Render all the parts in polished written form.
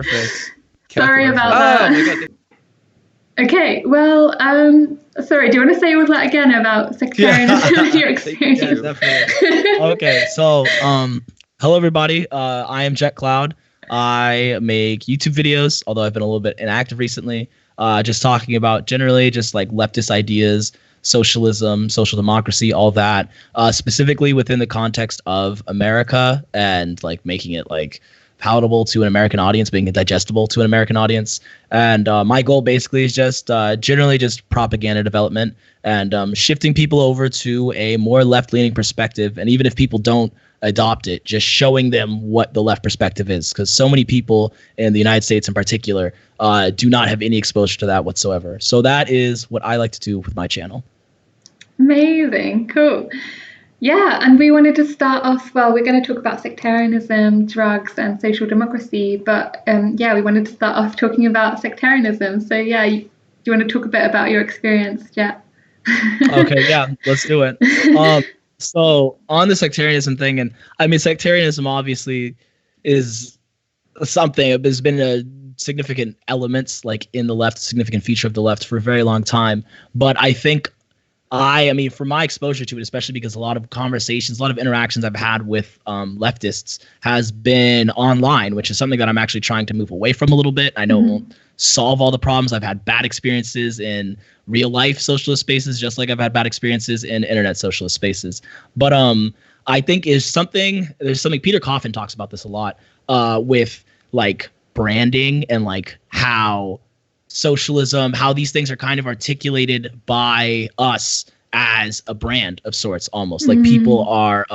Perfect. Sorry about that. Oh my God. Okay, well, sorry, do you want to say all that again about sectarianism and your experience? Yeah, definitely. Okay, so hello everybody. I am Jett Cloud. I make YouTube videos, although I've been a little bit inactive recently. Just talking about generally just like leftist ideas, socialism, social democracy, all that. Specifically within the context of America and like making it like palatable to an American audience, being digestible to an American audience. And my goal basically is just generally just propaganda development and shifting people over to a more left-leaning perspective. And even if people don't adopt it, just showing them what the left perspective is, because so many people in the United States in particular do not have any exposure to that whatsoever. So that is what I like to do with my channel. Amazing, cool. Yeah, and we wanted to start off, well, we're going to talk about sectarianism, drugs, and social democracy, but yeah, we wanted to start off talking about sectarianism. So yeah, do you want to talk a bit about your experience, Jett? Okay, yeah, let's do it. So on the sectarianism thing, and I mean, sectarianism obviously is something, there's been a significant elements like in the left, significant feature of the left for a very long time, but I think I mean, from my exposure to it, especially because a lot of conversations, a lot of interactions I've had with leftists has been online, which is something that I'm actually trying to move away from a little bit. I know it won't solve all the problems. I've had bad experiences in real life socialist spaces, just like I've had bad experiences in internet socialist spaces. But I think there's something Peter Coffin talks about this a lot with like branding and like how socialism, how these things are kind of articulated by us as a brand of sorts, almost like people are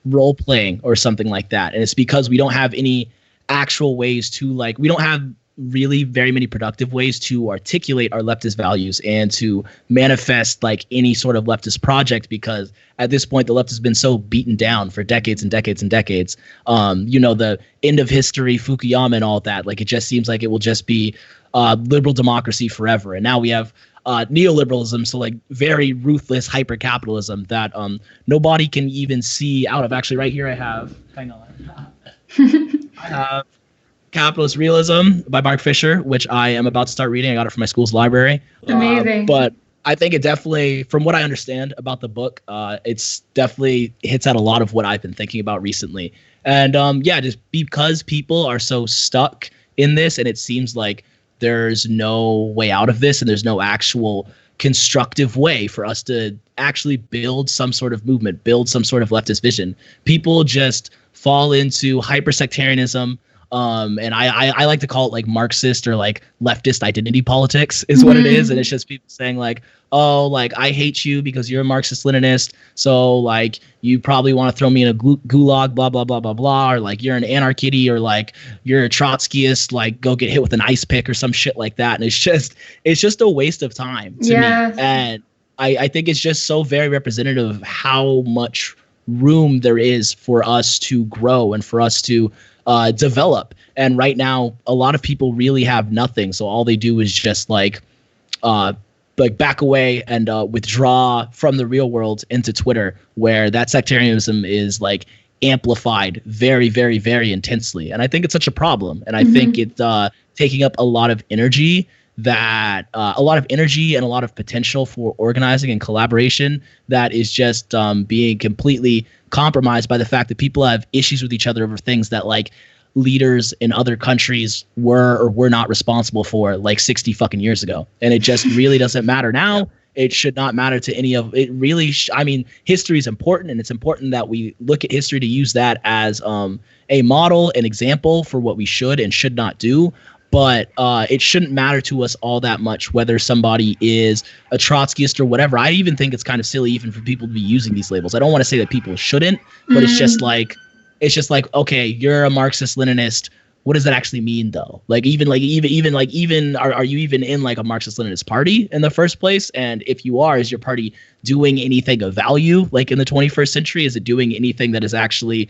role playing or something like that. And it's because we don't have any actual ways to like, we don't have really very many productive ways to articulate our leftist values and to manifest like any sort of leftist project, because at this point the left has been so beaten down for decades and decades and decades. You know, the end of history, Fukuyama and all that, like it just seems like it will just be liberal democracy forever. And now we have neoliberalism, so like very ruthless hyper capitalism that nobody can even see out of. Actually, right here I have, hang on, I have Capitalist Realism by Mark Fisher, which I am about to start reading. I got it from my school's library. Amazing. But I think it definitely, from what I understand about the book, it's definitely hits at a lot of what I've been thinking about recently. And yeah, just because people are so stuck in this, and it seems like there's no way out of this, and there's no actual constructive way for us to actually build some sort of movement, build some sort of leftist vision. People just fall into hypersectarianism. And I like to call it like Marxist or like leftist identity politics is what it is. And it's just people saying like, oh, like I hate you because you're a Marxist Leninist. So like you probably want to throw me in a gulag, blah, blah, blah, blah, blah. Or like you're an anarchist, or like you're a Trotskyist, like go get hit with an ice pick or some shit like that. And it's just a waste of time to me. And I think it's just so very representative of how much room there is for us to grow and for us to develop. And right now a lot of people really have nothing, so all they do is just like back away and withdraw from the real world into Twitter, where that sectarianism is like amplified very, very, very intensely. And I think it's such a problem, and I think it's taking up a lot of energy, that a lot of energy and a lot of potential for organizing and collaboration that is just being completely compromised by the fact that people have issues with each other over things that like leaders in other countries were or were not responsible for like 60 fucking years ago. And it just really doesn't matter now. It should not matter to any of it. Really, I mean, history is important, and it's important that we look at history to use that as a model, an example for what we should and should not do. But it shouldn't matter to us all that much whether somebody is a Trotskyist or whatever. I even think it's kind of silly even for people to be using these labels. I don't want to say that people shouldn't, but it's just like, okay, you're a Marxist Leninist. What does that actually mean though? Like even are you even in like a Marxist Leninist party in the first place? And if you are, is your party doing anything of value like in the 21st century? Is it doing anything that is actually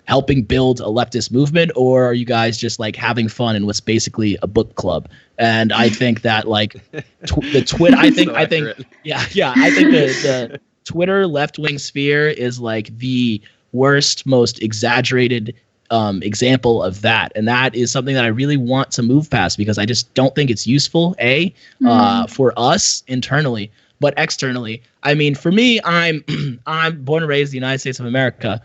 helping build a leftist movement, or are you guys just like having fun in what's basically a book club? And I think that like the Twitter, I think I think the Twitter left-wing sphere is like the worst, most exaggerated example of that. And that is something that I really want to move past, because I just don't think it's useful, for us internally, but externally. I mean, for me, I'm born and raised in the United States of America.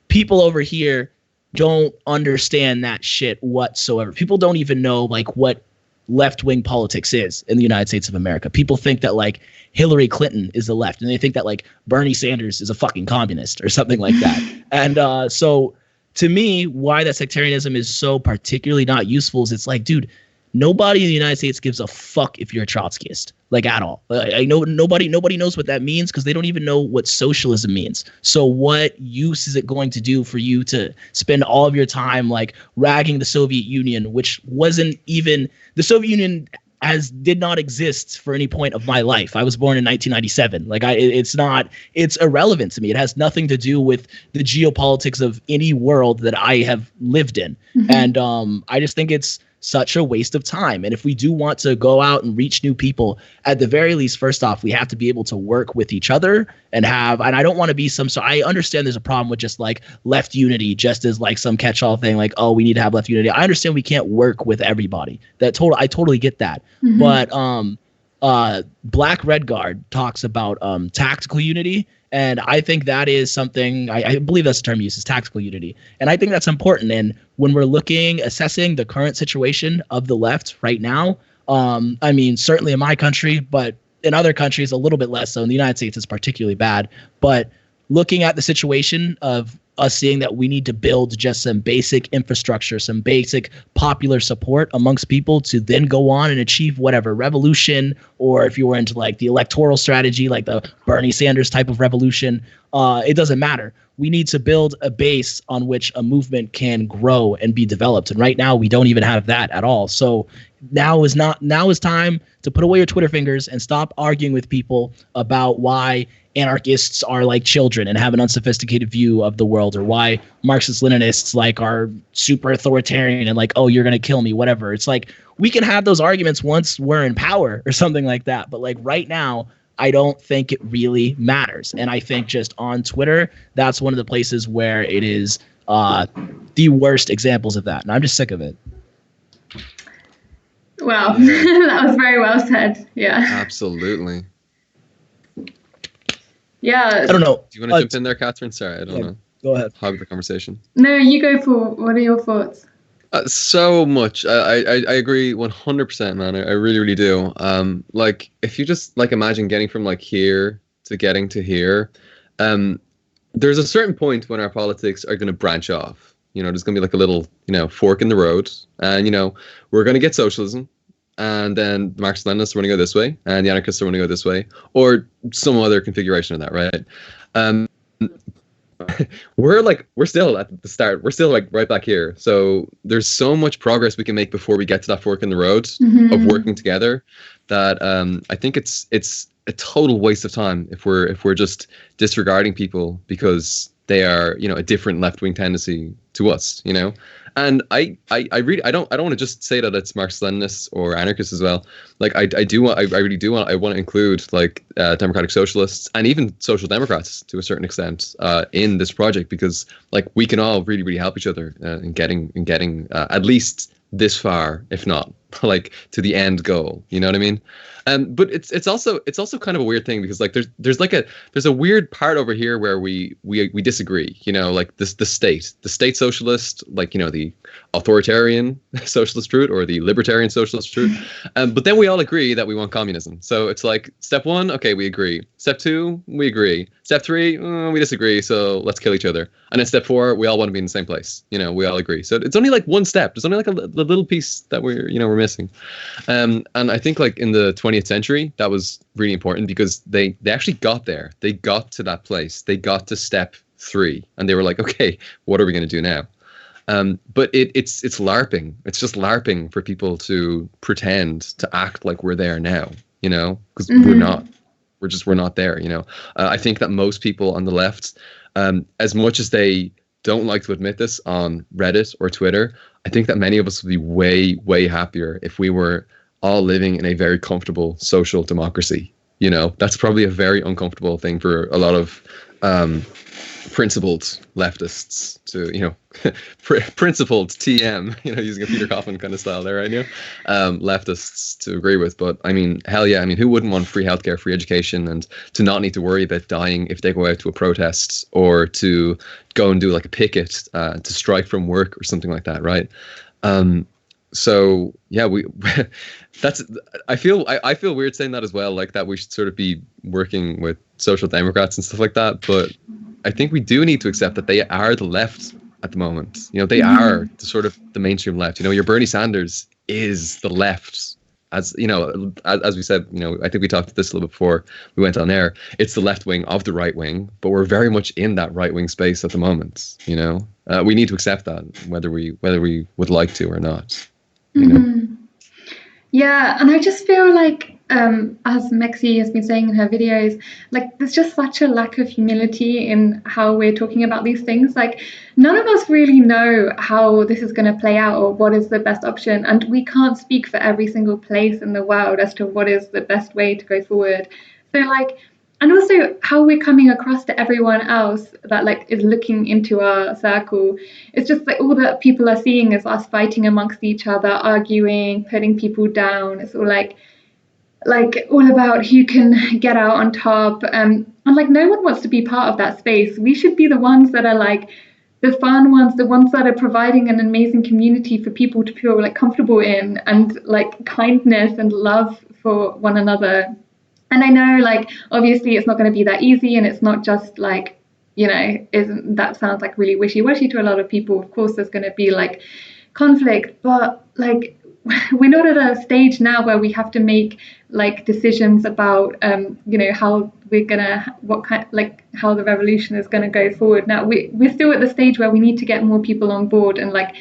People over here don't understand that shit whatsoever. People don't even know like what left-wing politics is in the United States of America. People think that like Hillary Clinton is the left, and they think that like Bernie Sanders is a fucking communist or something like that. And so to me, why that sectarianism is so particularly not useful is it's like, dude, nobody in the United States gives a fuck if you're a Trotskyist, like at all. I know nobody knows what that means, because they don't even know what socialism means. So what use is it going to do for you to spend all of your time like ragging the Soviet Union, which wasn't even the Soviet Union did not exist for any point of my life. I was born in 1997. Like it's irrelevant to me. It has nothing to do with the geopolitics of any world that I have lived in. And I just think it's such a waste of time. And if we do want to go out and reach new people, at the very least, first off, we have to be able to work with each other and I don't want to be so I understand there's a problem with just like left unity, just as like some catch-all thing, like, oh, we need to have left unity. I understand we can't work with everybody. I totally get that. But Black Red Guard talks about tactical unity. And I think that is something, I believe that's the term used, is tactical unity. And I think that's important. And when we're assessing the current situation of the left right now, I mean, certainly in my country, but in other countries, a little bit less so. In the United States, it's particularly bad. But looking at the situation of us seeing that we need to build just some basic infrastructure, some basic popular support amongst people to then go on and achieve whatever revolution, or if you were into like the electoral strategy, like the Bernie Sanders type of revolution, it doesn't matter. We need to build a base on which a movement can grow and be developed. And right now we don't even have that at all. So now is time to put away your Twitter fingers and stop arguing with people about why anarchists are like children and have an unsophisticated view of the world, or why Marxist-Leninists like are super authoritarian and like, oh, you're going to kill me, whatever. It's like, we can have those arguments once we're in power or something like that. But like right now, I don't think it really matters. And I think just on Twitter, that's one of the places where it is the worst examples of that. And I'm just sick of it. Wow, that was very well said. Yeah. Absolutely. Yeah. I don't know. Do you want to jump in there, Catherine? Sorry, I don't know. Go ahead. Hog the conversation. No, you go for. What are your thoughts? So much. I agree 100%, man. I really, really do. Like, if you just like imagine getting from like here to getting to here, there's a certain point when our politics are going to branch off. You know, there's going to be like a little, fork in the road, and we're going to get socialism, and then the Marxist-Leninists are going to go this way, and the anarchists are going to go this way, or some other configuration of that, right? We're still at the start. We're still like right back here. So there's so much progress we can make before we get to that fork in the road of working together, that I think it's a total waste of time if we're just disregarding people because they are, a different left-wing tendency to us, And I don't want to just say that it's Marxist-Leninists or anarchists as well. Like I really do want to include like democratic socialists and even social democrats to a certain extent in this project, because like we can all really, really help each other in getting at least this far, if not like to the end goal. You know what I mean? But it's also kind of a weird thing, because like there's a weird part over here where we disagree. Like the state socialist, like the authoritarian socialist route or the libertarian socialist route. But then we all agree that we want communism. So it's like step 1, okay, we agree. Step 2, we agree. Step 3, we disagree. So let's kill each other. And then step 4, we all want to be in the same place. We all agree. So it's only like one step. There's only like a little piece that we're missing. And I think like in the 20th century, that was really important, because they actually got there. They got to that place. They got to step 3, and they were like, okay, what are we going to do now? But it's LARPing. It's just LARPing for people to pretend to act like we're there now, because we're not. We're not there, I think that most people on the left, as much as they don't like to admit this on Reddit or Twitter, I think that many of us would be way, way happier if we were all living in a very comfortable social democracy. That's probably a very uncomfortable thing for a lot of principled leftists to, you know, principled TM, you know, using a Peter Coffin kind of style there, right? You know, leftists to agree with. But I mean, hell yeah, I mean, who wouldn't want free healthcare, free education, and to not need to worry about dying if they go out to a protest or to go and do like a picket, to strike from work or something like that, right? So yeah, I feel weird saying that as well, like that we should sort of be working with social democrats and stuff like that. But I think we do need to accept that they are the left at the moment. You know, they are the sort of the mainstream left. You know, your Bernie Sanders is the left. As you know, as we said, you know, I think we talked about this a little bit before we went on air. It's the left wing of the right wing, but we're very much in that right wing space at the moment. You know, we need to accept that, whether we would like to or not. You know? Yeah, and I just feel like, as Mexi has been saying in her videos, like there's just such a lack of humility in how we're talking about these things. Like none of us really know how this is going to play out or what is the best option, and we can't speak for every single place in the world as to what is the best way to go forward. So like, and also how we're coming across to everyone else that like is looking into our circle. It's just like all that people are seeing is us fighting amongst each other, arguing, putting people down. It's all like all about who can get out on top. And like no one wants to be part of that space. We should be the ones that are like the fun ones, the ones that are providing an amazing community for people to feel like comfortable in, and like kindness and love for one another. And I know, like, obviously it's not going to be that easy, and it's not just like, you know, isn't that sounds like really wishy-washy to a lot of people. Of course, there's going to be like conflict, but like we're not at a stage now where we have to make like decisions about, you know, how we're gonna, what kind, like how the revolution is going to go forward. Now we're still at the stage where we need to get more people on board, and like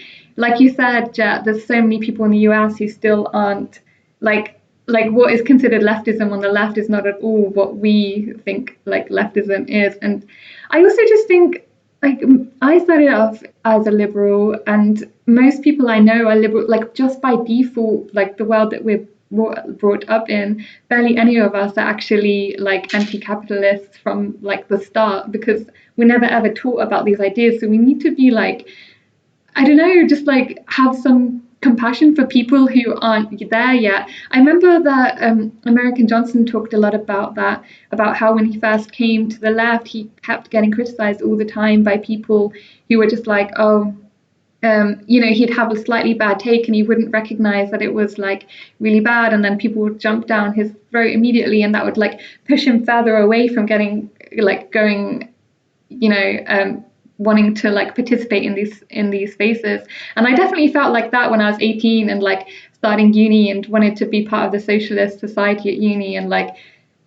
you said, Jett, there's so many people in the US who still aren't like what is considered leftism on the left is not at all what we think like leftism is. And I also just think, like, I started off as a liberal, and most people I know are liberal, like just by default, like the world that we're brought up in, barely any of us are actually like anti-capitalists from like the start, because we're never ever taught about these ideas. So we need to be like, I don't know, just like have some compassion for people who aren't there yet. I remember that American Johnson talked a lot about that, about how when he first came to the left, he kept getting criticized all the time by people who were just like, oh, you know, he'd have a slightly bad take and he wouldn't recognize that it was like really bad, and then people would jump down his throat immediately, and that would like push him further away from getting like going, you know, wanting to like participate in these spaces. And I definitely felt like that when I was 18 and like starting uni and wanted to be part of the socialist society at uni. And like,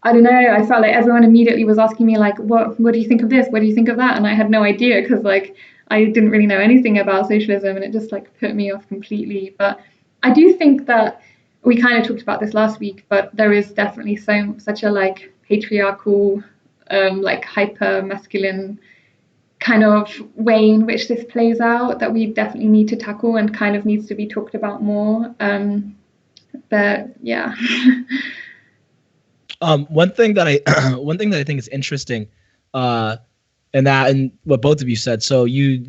I don't know, I felt like everyone immediately was asking me like, what do you think of this? What do you think of that? And I had no idea, because like I didn't really know anything about socialism, and it just like put me off completely. But I do think that we kind of talked about this last week, but there is definitely such a like patriarchal, like hyper masculine kind of way in which this plays out that we definitely need to tackle and kind of needs to be talked about more. But yeah. One thing that I think is interesting, and what both of you said. So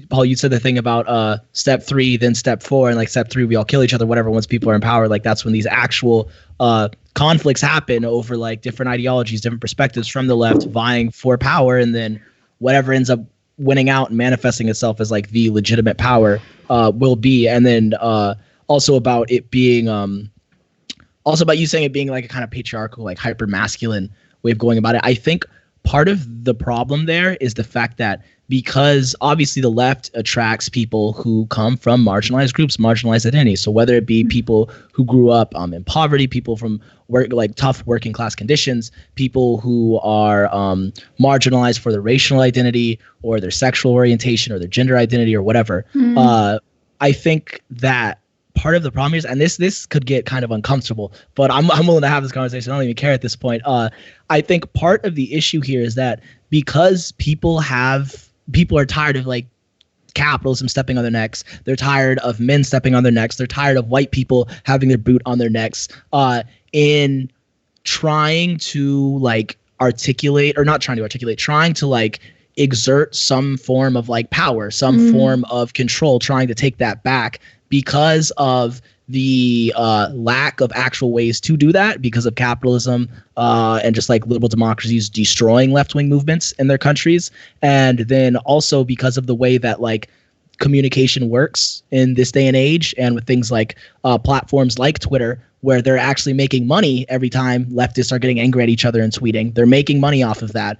Paul, you said the thing about step 3, then step 4, and like step 3, we all kill each other, whatever. Once people are in power, like that's when these actual conflicts happen over like different ideologies, different perspectives from the left vying for power, and then whatever ends up winning out and manifesting itself as like the legitimate power will be. And then also about it being also about you saying it being like a kind of patriarchal, like hyper masculine way of going about it. I think part of the problem there is the fact that because obviously the left attracts people who come from marginalized groups, marginalized identities. So whether it be people who grew up in poverty, people from tough working class conditions, people who are marginalized for their racial identity or their sexual orientation or their gender identity or whatever. I think that part of the problem is, and this could get kind of uncomfortable, but I'm willing to have this conversation. I don't even care at this point. I think part of the issue here is that because people are tired of like capitalism stepping on their necks. They're tired of men stepping on their necks. They're tired of white people having their boot on their necks in trying to like trying to like exert some form of like power, some form of control, trying to take that back because of the lack of actual ways to do that, because of capitalism and just like liberal democracies destroying left-wing movements in their countries. And then also because of the way that like communication works in this day and age, and with things like platforms like Twitter, where they're actually making money every time leftists are getting angry at each other and tweeting. They're making money off of that.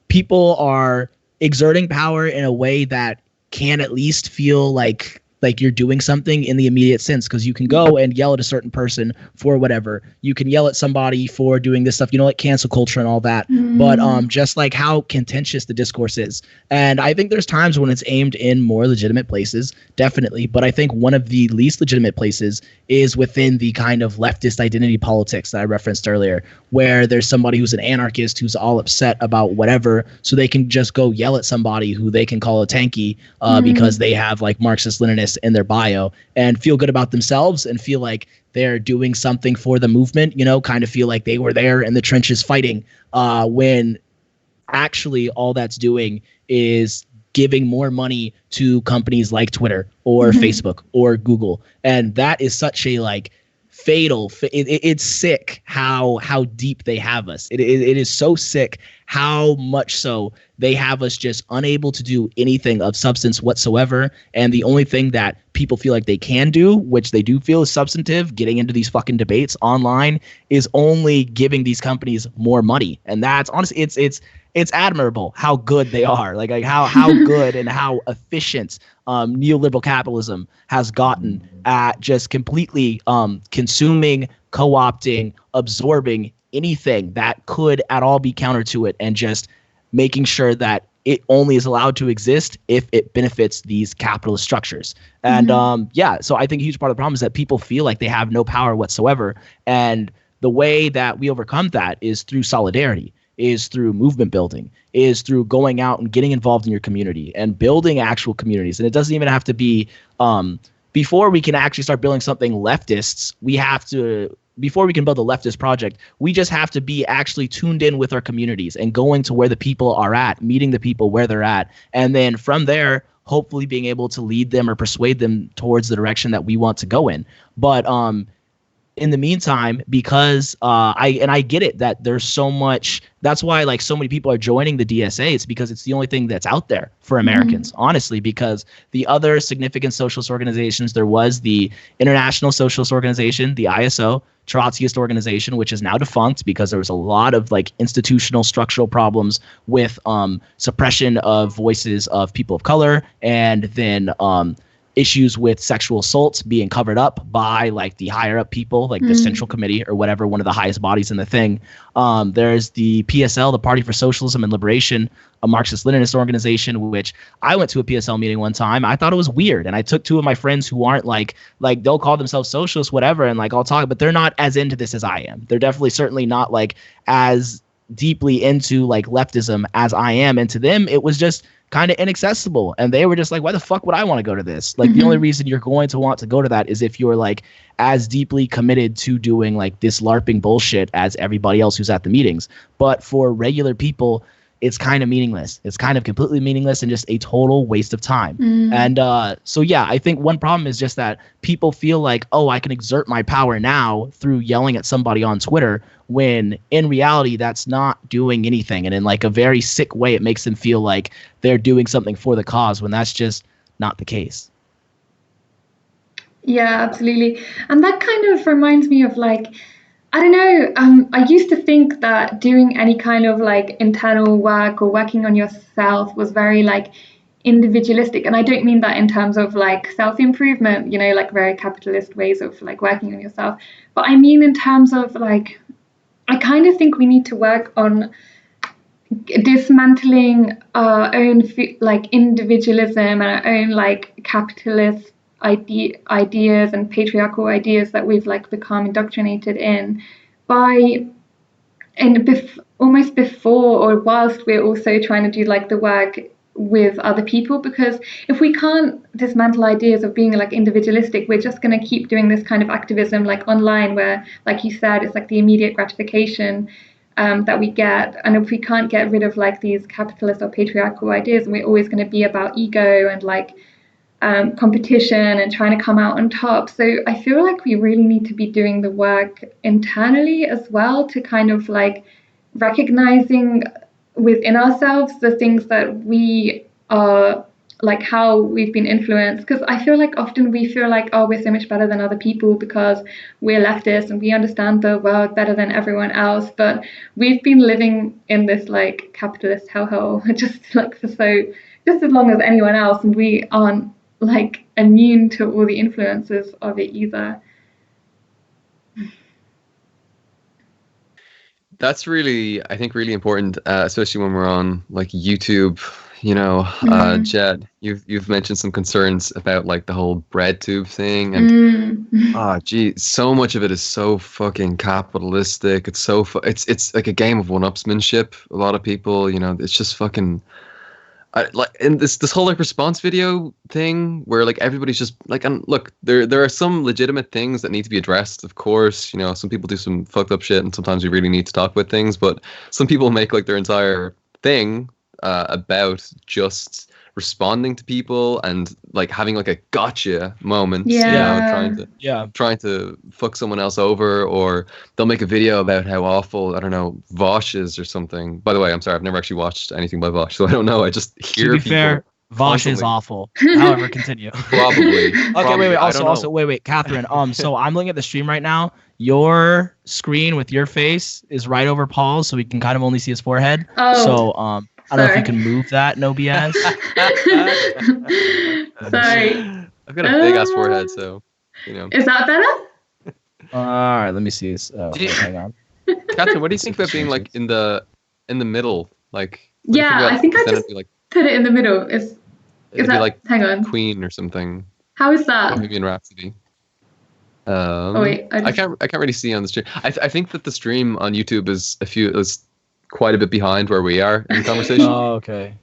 People are exerting power in a way that can at least feel like you're doing something in the immediate sense, because you can go and yell at a certain person for whatever. You can yell at somebody for doing this stuff, like cancel culture and all that. But just like how contentious the discourse is. And I think there's times when it's aimed in more legitimate places, definitely. But I think one of the least legitimate places is within the kind of leftist identity politics that I referenced earlier, where there's somebody who's an anarchist who's all upset about whatever, so they can just go yell at somebody who they can call a tanky because they have like Marxist-Leninists in their bio, and feel good about themselves and feel like they're doing something for the movement, kind of feel like they were there in the trenches fighting, when actually all that's doing is giving more money to companies like Twitter or Facebook or Google. And that is such a like fatal. It's sick how deep they have us. It is so sick how much so they have us just unable to do anything of substance whatsoever. And the only thing that people feel like they can do, which they do feel is substantive, getting into these fucking debates online, is only giving these companies more money. And that's honestly, it's admirable how good they are, like how good and how efficient neoliberal capitalism has gotten at just completely consuming, co-opting, absorbing anything that could at all be counter to it, and just making sure that it only is allowed to exist if it benefits these capitalist structures. And so I think a huge part of the problem is that people feel like they have no power whatsoever. And the way that we overcome that is through solidarity, is through movement building, is through going out and getting involved in your community and building actual communities. And it doesn't even have to be before we can actually start building something leftists, before we can build a leftist project, we just have to be actually tuned in with our communities and going to where the people are at, meeting the people where they're at. And then from there, hopefully being able to lead them or persuade them towards the direction that we want to go in. But in the meantime, because I get it that there's so much, that's why like so many people are joining the DSA. It's because it's the only thing that's out there for Americans, honestly, because the other significant socialist organizations, there was the International Socialist Organization, the ISO, Trotskyist organization, which is now defunct because there was a lot of like institutional structural problems with suppression of voices of people of color, and then issues with sexual assaults being covered up by like the higher up people, like the Central Committee or whatever, one of the highest bodies in the thing. There's the PSL, the Party for Socialism and Liberation, a Marxist-Leninist organization, which I went to a PSL meeting one time. I thought it was weird. And I took two of my friends who aren't like they'll call themselves socialists, whatever. And like, I'll talk, but they're not as into this as I am. They're definitely certainly not like as deeply into like leftism as I am. And to them, it was just kind of inaccessible, and they were just like, why the fuck would I want to go to this? Like the only reason you're going to want to go to that is if you're like as deeply committed to doing like this LARPing bullshit as everybody else who's at the meetings. But for regular people, it's kind of meaningless. It's kind of completely meaningless and just a total waste of time. And so yeah, I think one problem is just that people feel like, oh, I can exert my power now through yelling at somebody on Twitter, when in reality that's not doing anything. And in like a very sick way, it makes them feel like they're doing something for the cause, when that's just not the case. Yeah, absolutely. And that kind of reminds me of like, I don't know, I used to think that doing any kind of like internal work or working on yourself was very like individualistic. And I don't mean that in terms of like self-improvement, like very capitalist ways of like working on yourself. But I mean in terms of like, I kind of think we need to work on dismantling our own like individualism and our own like capitalist ideas and patriarchal ideas that we've like become indoctrinated in almost before or whilst we're also trying to do like the work with other people. Because if we can't dismantle ideas of being like individualistic, we're just going to keep doing this kind of activism like online, where like you said, it's like the immediate gratification. that we get. And if we can't get rid of like these capitalist or patriarchal ideas, and we're always going to be about ego and like competition and trying to come out on top. So I feel like we really need to be doing the work internally as well to kind of like recognizing within ourselves the things that we are, like how we've been influenced. Because I feel like often we feel like, oh, we're so much better than other people because we're leftists and we understand the world better than everyone else. But we've been living in this like capitalist hellhole just as long as anyone else, and we aren't like immune to all the influences of it either. That's really, I think, really important, especially when we're on like YouTube. Jett, you've mentioned some concerns about like the whole bread tube thing, and so much of it is so fucking capitalistic. It's so it's like a game of one-upsmanship. A lot of people, it's just fucking. And this whole like response video thing where like everybody's just like, and look, there are some legitimate things that need to be addressed, of course. Some people do some fucked up shit, and sometimes we really need to talk about things. But some people make like their entire thing about just responding to people and like having like a gotcha moment, trying to fuck someone else over, or they'll make a video about how awful, I don't know, Vosh is or something. By the way, I'm sorry, I've never actually watched anything by Vosh, so I don't know. I just hear to be people fair, Vosh is awful. However, continue. Probably. Okay, wait, Catherine. So I'm looking at the stream right now. Your screen with your face is right over Paul's, so we can kind of only see his forehead. Oh. So I don't know if you can move that, no BS. Sorry. I've got a big ass forehead, so Is that better? All right, let me see. Hang on. Catherine, what do you think about being like in the middle? Like, I think I just put it in the middle. Is that like hang on, Queen or something? How is that? Maybe in Rhapsody. Wait, I can't really see on the stream. I think that the stream on YouTube is quite a bit behind where we are in the conversation. Oh, okay.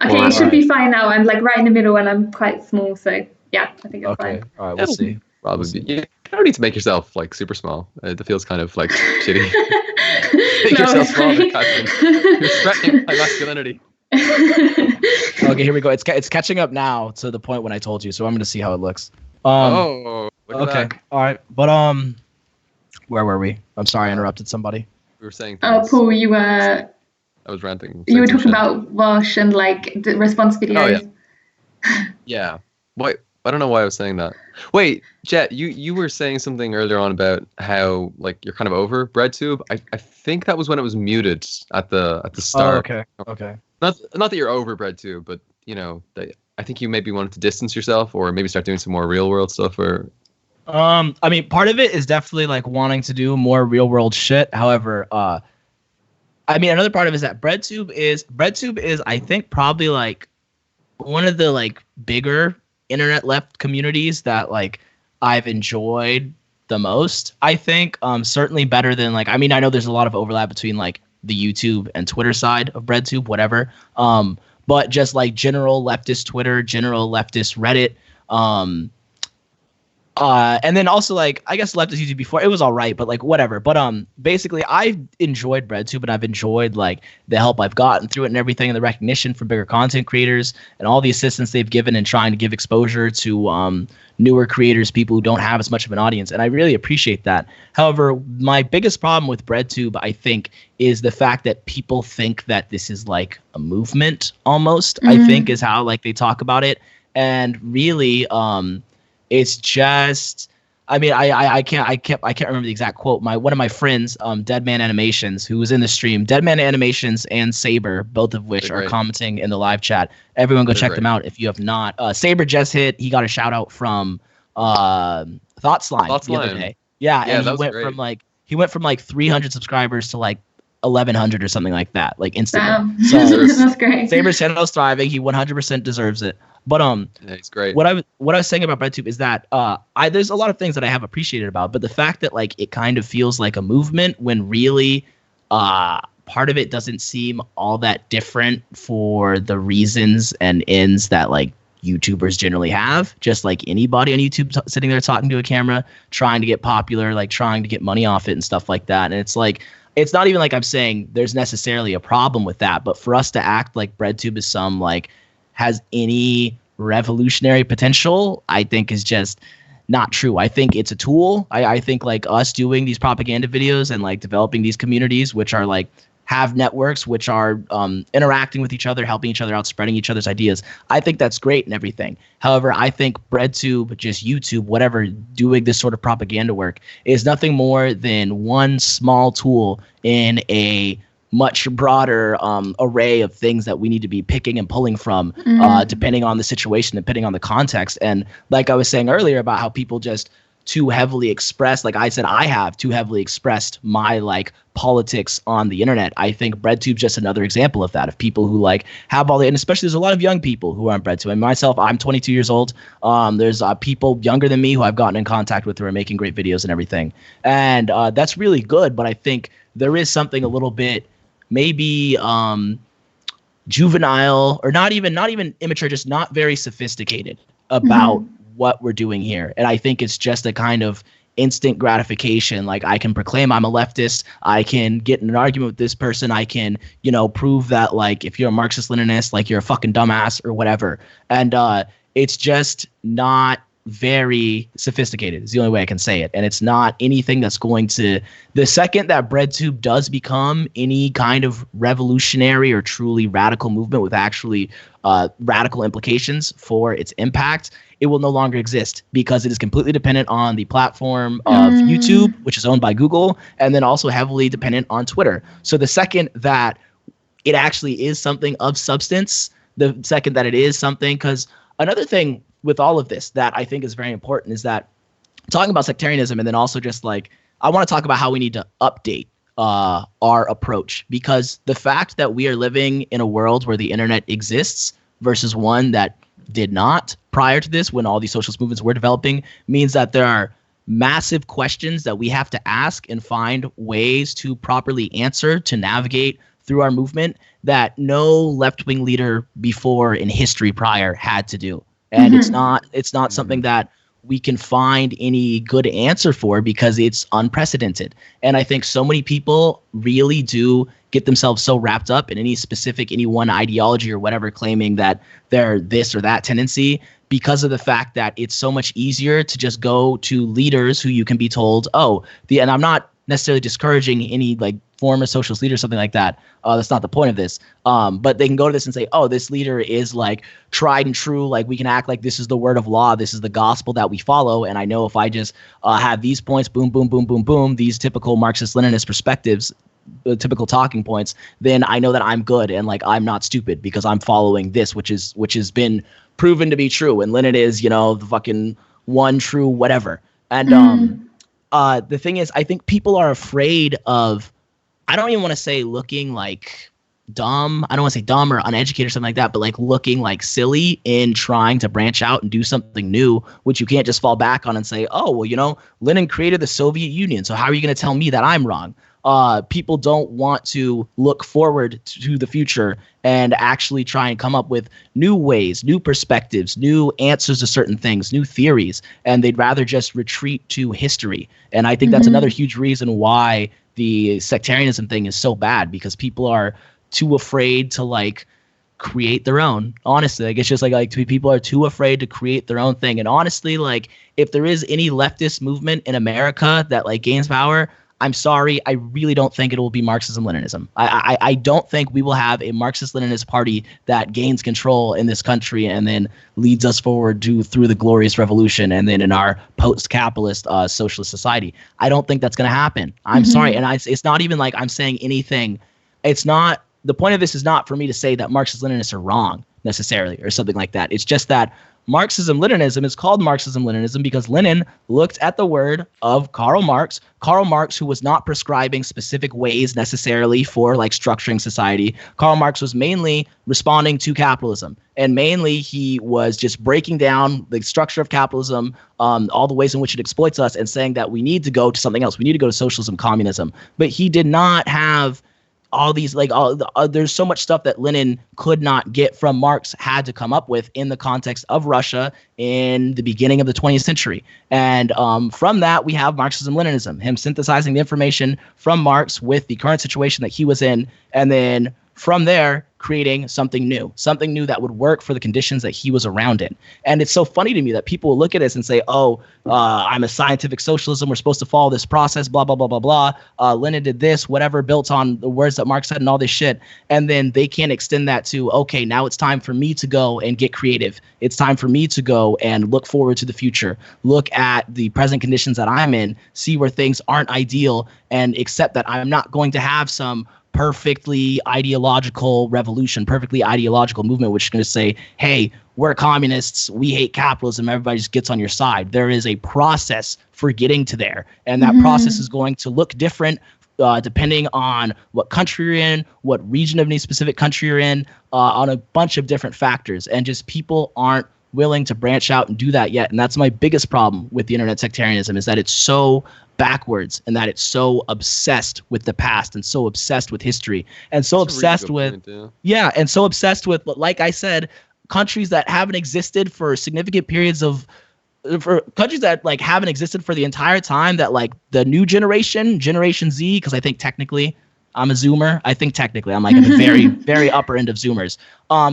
Okay, it should be fine now. I'm like right in the middle and I'm quite small, so yeah, I think it's fine. All right, we'll see. Probably. You don't need to make yourself like super small. It feels kind of like shitty. Make yourself smaller, Catherine. You're threatening my masculinity. Okay, here we go. It's catching up now to the point when I told you, so I'm gonna see how it looks. Look okay. at that. All right, but where were we? I'm sorry, I interrupted somebody. We were saying things. Oh, Paul, you were. I was ranting. You were talking about Vosh and like the response videos. Oh, yeah. Wait, I don't know why I was saying that. Wait, Jett, you were saying something earlier on about how like you're kind of over BreadTube. I think that was when it was muted at the start. Oh, okay. Not that you're over BreadTube, but I think you maybe wanted to distance yourself, or maybe start doing some more real world stuff, or. I mean, part of it is definitely like wanting to do more real world shit. However, I mean, another part of it is that BreadTube is I think probably like one of the like bigger internet left communities that like I've enjoyed the most. I think certainly better than like, I mean, I know there's a lot of overlap between like the YouTube and Twitter side of BreadTube, whatever. But just like general leftist Twitter, general leftist Reddit, and then also like I guess leftist YouTube before it was all right, but like whatever. But basically I've enjoyed BreadTube and I've enjoyed like the help I've gotten through it and everything, and the recognition from bigger content creators and all the assistance they've given in trying to give exposure to newer creators, people who don't have as much of an audience, and I really appreciate that. However, my biggest problem with BreadTube, I think, is the fact that people think that this is like a movement almost. I think is how like they talk about it, and really it's just, I mean, I can't remember the exact quote. One of my friends, Deadman Animations, who was in the stream, Deadman Animations and Saber, both of which are commenting in the live chat. Everyone go check them out if you have not. Saber just hit. He got a shout out from Thought Slime the other day. Yeah, and he went from like 300 subscribers to like 1,100 or something like that, like instantly. So that's great. Saber's channel is thriving. He 100% deserves it. But yeah, it's great. What I was saying about BreadTube is that there's a lot of things that I have appreciated about, but the fact that like it kind of feels like a movement when really part of it doesn't seem all that different for the reasons and ends that like YouTubers generally have, just like anybody on YouTube sitting there talking to a camera, trying to get popular, like trying to get money off it and stuff like that. And it's like, it's not even like I'm saying there's necessarily a problem with that, but for us to act like BreadTube is some like has any revolutionary potential, I think is just not true. I think it's a tool. I think like us doing these propaganda videos and like developing these communities, which are like have networks, which are interacting with each other, helping each other out, spreading each other's ideas. I think that's great and everything. However, I think BreadTube, just YouTube, whatever, doing this sort of propaganda work is nothing more than one small tool in a much broader array of things that we need to be picking and pulling from, depending on the situation, depending on the context. And like I was saying earlier about how people just too heavily expressed, like I said, I have too heavily expressed my like politics on the internet. I think BreadTube's just another example of that, of people who like have all the, and especially there's a lot of young people who are on BreadTube. And myself, I'm 22 years old. There's people younger than me who I've gotten in contact with who are making great videos and everything. And that's really good. But I think there is something a little bit maybe juvenile, or not even immature, just not very sophisticated about what we're doing here. And I think it's just a kind of instant gratification. Like I can proclaim I'm a leftist. I can get in an argument with this person. I can, prove that like if you're a Marxist Leninist, like you're a fucking dumbass or whatever. And it's just not very sophisticated is the only way I can say it. And it's not anything that's going to, the second that BreadTube does become any kind of revolutionary or truly radical movement with actually radical implications for its impact, it will no longer exist because it is completely dependent on the platform of YouTube, which is owned by Google, and then also heavily dependent on Twitter. So the second that it actually is something of substance, the second that it is something, because another thing with all of this that I think is very important is that talking about sectarianism, and then also just like I want to talk about how we need to update our approach, because the fact that we are living in a world where the internet exists versus one that did not prior to this, when all these socialist movements were developing, means that there are massive questions that we have to ask and find ways to properly answer, to navigate through our movement that no left-wing leader before in history prior had to do. And it's not something that we can find any good answer for because it's unprecedented. And I think so many people really do get themselves so wrapped up in any one ideology or whatever, claiming that they're this or that tendency, because of the fact that it's so much easier to just go to leaders who you can be told, and I'm not necessarily discouraging any like former socialist leader or something like that. That's not the point of this. But they can go to this and say, this leader is like tried and true. Like we can act like this is the word of law. This is the gospel that we follow. And I know if I just have these points, boom, boom, boom, boom, boom, these typical Marxist-Leninist perspectives, typical talking points, then I know that I'm good and like I'm not stupid because I'm following this, which has been proven to be true. And Lenin is, the fucking one true whatever. And the thing is, I think people are afraid of, I don't even want to say looking like dumb. I don't want to say dumb or uneducated or something like that, but like looking like silly in trying to branch out and do something new, which you can't just fall back on and say, Lenin created the Soviet Union, so how are you going to tell me that I'm wrong? People don't want to look forward to the future and actually try and come up with new ways, new perspectives, new answers to certain things, new theories, and they'd rather just retreat to history. And I think that's another huge reason why the sectarianism thing is so bad, because people are too afraid to like create their own. Honestly, like it's just like people are too afraid to create their own thing. And honestly, like if there is any leftist movement in America that like gains power, I'm sorry, I really don't think it will be Marxism-Leninism. I don't think we will have a Marxist-Leninist party that gains control in this country and then leads us forward through the glorious revolution and then in our post-capitalist socialist society. I don't think that's going to happen. I'm sorry. And it's not even like I'm saying anything. It's not, the point of this is not for me to say that Marxist-Leninists are wrong necessarily or something like that. It's just that Marxism-Leninism is called Marxism-Leninism because Lenin looked at the word of Karl Marx, who was not prescribing specific ways necessarily for like structuring society. Karl Marx was mainly responding to capitalism, and mainly he was just breaking down the structure of capitalism, all the ways in which it exploits us, and saying that we need to go to something else. We need to go to socialism, communism. But he did not have all these like there's so much stuff that Lenin could not get from Marx had to come up with in the context of Russia in the beginning of the 20th century. And from that, we have Marxism-Leninism, him synthesizing the information from Marx with the current situation that he was in, and then from there creating something new that would work for the conditions that he was around in. And it's so funny to me that people will look at this and say, I'm a scientific socialism, we're supposed to follow this process, blah, blah, blah, blah, blah. Lenin did this, whatever, built on the words that Marx said and all this shit. And then they can't extend that to, okay, now it's time for me to go and get creative. It's time for me to go and look forward to the future, look at the present conditions that I'm in, see where things aren't ideal, and accept that I'm not going to have some perfectly ideological revolution, perfectly ideological movement, which is going to say, hey, we're communists, we hate capitalism, everybody just gets on your side. There is a process for getting to there. And that process is going to look different depending on what country you're in, what region of any specific country you're in, on a bunch of different factors. And just people aren't willing to branch out and do that yet. And that's my biggest problem with the internet sectarianism, is that it's so backwards and that it's so obsessed with the past and so obsessed with history and so obsessed with and so obsessed with, like I said, countries that haven't existed for significant periods of, for countries that like haven't existed for the entire time that like the new generation Z, because I think technically I'm a Zoomer. I think technically I'm like at the very, very upper end of Zoomers.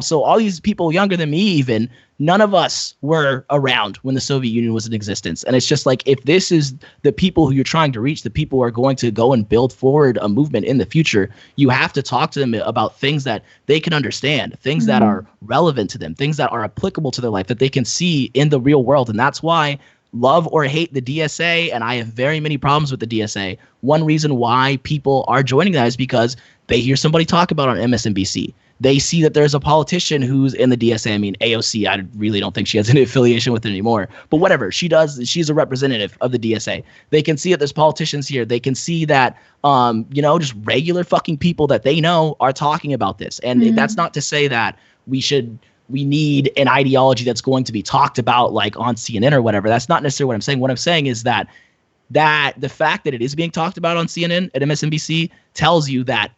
So all these people younger than me, even, none of us were around when the Soviet Union was in existence. And it's just like, if this is the people who you're trying to reach, the people who are going to go and build forward a movement in the future, you have to talk to them about things that they can understand, things that are relevant to them, things that are applicable to their life, that they can see in the real world. And that's why, love or hate the DSA, and I have very many problems with the DSA, one reason why people are joining that is because they hear somebody talk about it on MSNBC. They see that there's a politician who's in the DSA. I mean, AOC, I really don't think she has any affiliation with it anymore. But whatever, she does. She's a representative of the DSA. They can see that there's politicians here. They can see that, just regular fucking people that they know are talking about this. And that's not to say that we need an ideology that's going to be talked about like on CNN or whatever. That's not necessarily what I'm saying. What I'm saying is that the fact that it is being talked about on CNN and MSNBC tells you that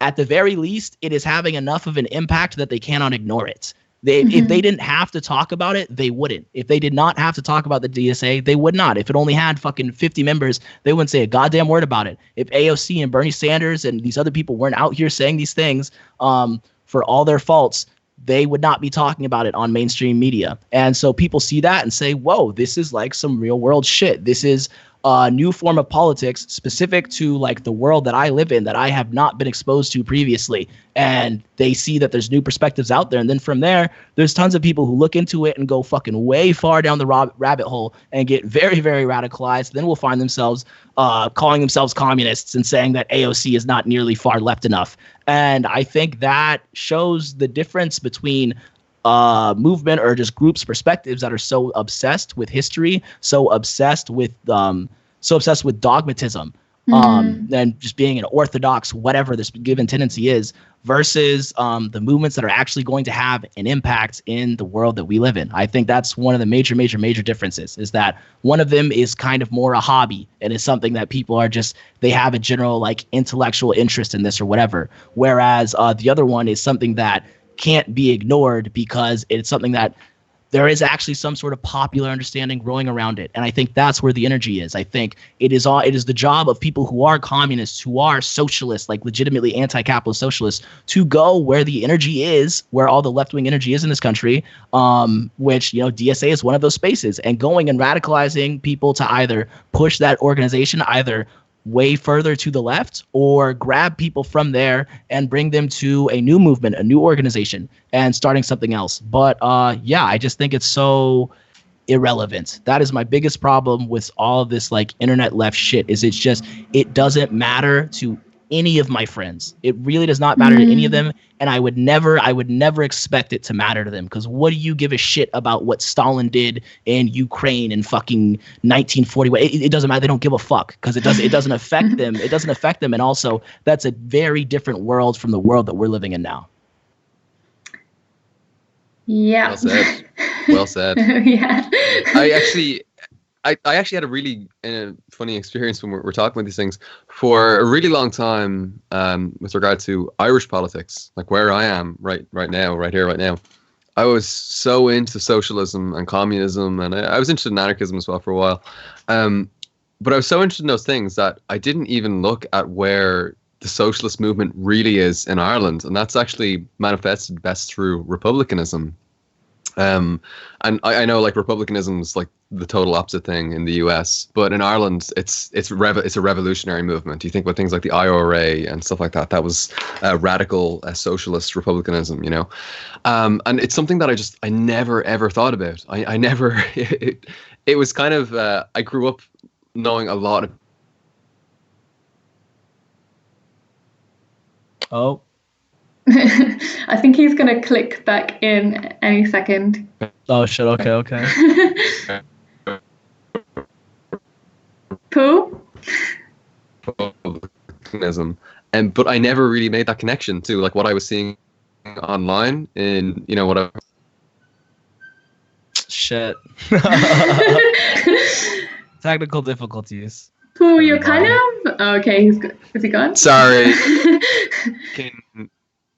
at the very least, it is having enough of an impact that they cannot ignore it. If they didn't have to talk about it, they wouldn't. If they did not have to talk about the DSA, they would not. If it only had fucking 50 members, they wouldn't say a goddamn word about it. If AOC and Bernie Sanders and these other people weren't out here saying these things for all their faults, they would not be talking about it on mainstream media. And so people see that and say, whoa, this is like some real world shit. This is a new form of politics specific to like the world that I live in that I have not been exposed to previously. And they see that there's new perspectives out there. And then from there, there's tons of people who look into it and go fucking way far down the rabbit hole and get very, very radicalized. Then will find themselves calling themselves communists and saying that AOC is not nearly far left enough. And I think that shows the difference between movement or just groups' perspectives that are so obsessed with history, so obsessed with dogmatism, and just being an orthodox, whatever this given tendency is, versus the movements that are actually going to have an impact in the world that we live in. I think that's one of the major differences, is that one of them is kind of more a hobby and is something that people are just, they have a general like intellectual interest in this or whatever. Whereas the other one is something that can't be ignored because it's something that there is actually some sort of popular understanding growing around it. And I think that's where the energy is. I think it is the job of people who are communists, who are socialists, like legitimately anti-capitalist socialists, to go where the energy is, where all the left-wing energy is in this country, which, DSA is one of those spaces, and going and radicalizing people to either push that organization either way further to the left or grab people from there and bring them to a new movement, a new organization, and starting something else. But I just think it's so irrelevant. That is my biggest problem with all of this like internet left shit, is it doesn't matter to any of my friends. It really does not matter to any of them. And I would never expect it to matter to them, because what do you give a shit about what Stalin did in Ukraine in fucking 1941? It doesn't matter. They don't give a fuck, because it doesn't affect them. It doesn't affect them. And also, that's a very different world from the world that we're living in now. Yeah. Well said. Well said. Yeah. I I actually had a really funny experience when we're talking about these things for a really long time with regard to Irish politics, like where I am right now, right here, right now. I was so into socialism and communism, and I was interested in anarchism as well for a while. But I was so interested in those things that I didn't even look at where the socialist movement really is in Ireland, and that's actually manifested best through republicanism. And I know like republicanism is like the total opposite thing in the US, but in Ireland it's a revolutionary movement. You think about things like the IRA and stuff like that. That was radical socialist republicanism, you know. And it's something that I never ever thought about. I never it was kind of I grew up knowing a lot of. Oh. I think he's going to click back in any second. Oh, shit. Okay. Paul? Republicanism. But I never really made that connection to like what I was seeing online in, you know, what I... Shit. Technical difficulties. Paul, you're kind of... Oh, okay, is he gone? Sorry.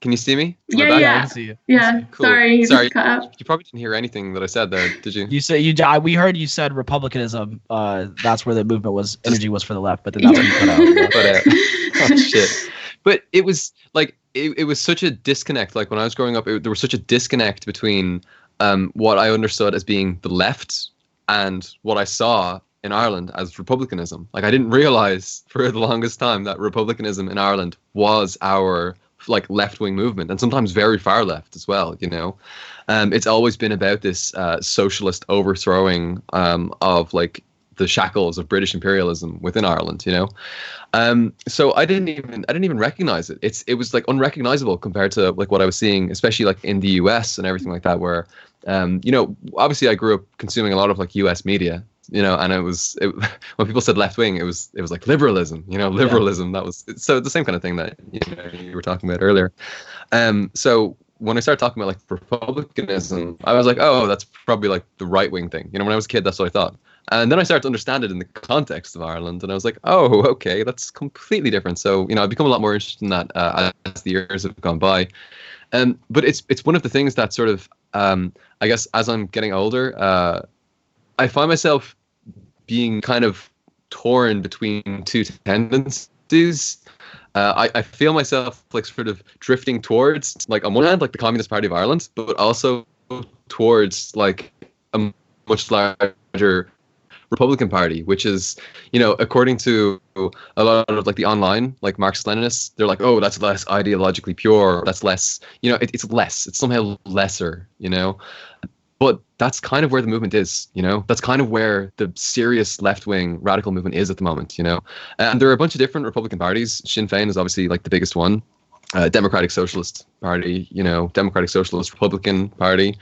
Can you see me? Yeah. I can see you. Yeah, cool. Sorry, just cut out. You probably didn't hear anything that I said there, did you? We heard you said republicanism. That's where the movement was. Energy was for the left, but then that's what you cut out. But oh shit! But it was like it was such a disconnect. Like when I was growing up, there was such a disconnect between what I understood as being the left and what I saw in Ireland as republicanism. Like I didn't realize for the longest time that republicanism in Ireland was our like left-wing movement, and sometimes very far left as well, you know. It's always been about this socialist overthrowing of like the shackles of British imperialism within Ireland, you know. So I didn't even recognize it. It was like unrecognizable compared to like what I was seeing, especially like in the US and everything like that, where you know, obviously I grew up consuming a lot of like US media, you know, and when people said left wing, it was like liberalism, you know, liberalism. Yeah. That was so the same kind of thing that you were talking about earlier. So when I started talking about like republicanism, I was like, oh, that's probably like the right wing thing. You know, when I was a kid, that's what I thought. And then I started to understand it in the context of Ireland, and I was like, oh, okay, that's completely different. So, you know, I've become a lot more interested in that as the years have gone by. But it's one of the things that sort of, I guess, as I'm getting older, I find myself being kind of torn between two tendencies. I feel myself like sort of drifting towards, like on one hand, like the Communist Party of Ireland, but also towards like a much larger Republican Party, which is, you know, according to a lot of like the online like Marxist-Leninists, they're like, oh, that's less ideologically pure, that's less, you know, it's less, it's somehow lesser, you know. But that's kind of where the movement is, you know. That's kind of where the serious left-wing radical movement is at the moment, you know. And there are a bunch of different Republican parties. Sinn Féin is obviously like the biggest one. Democratic Socialist Party, you know, Democratic Socialist Republican Party.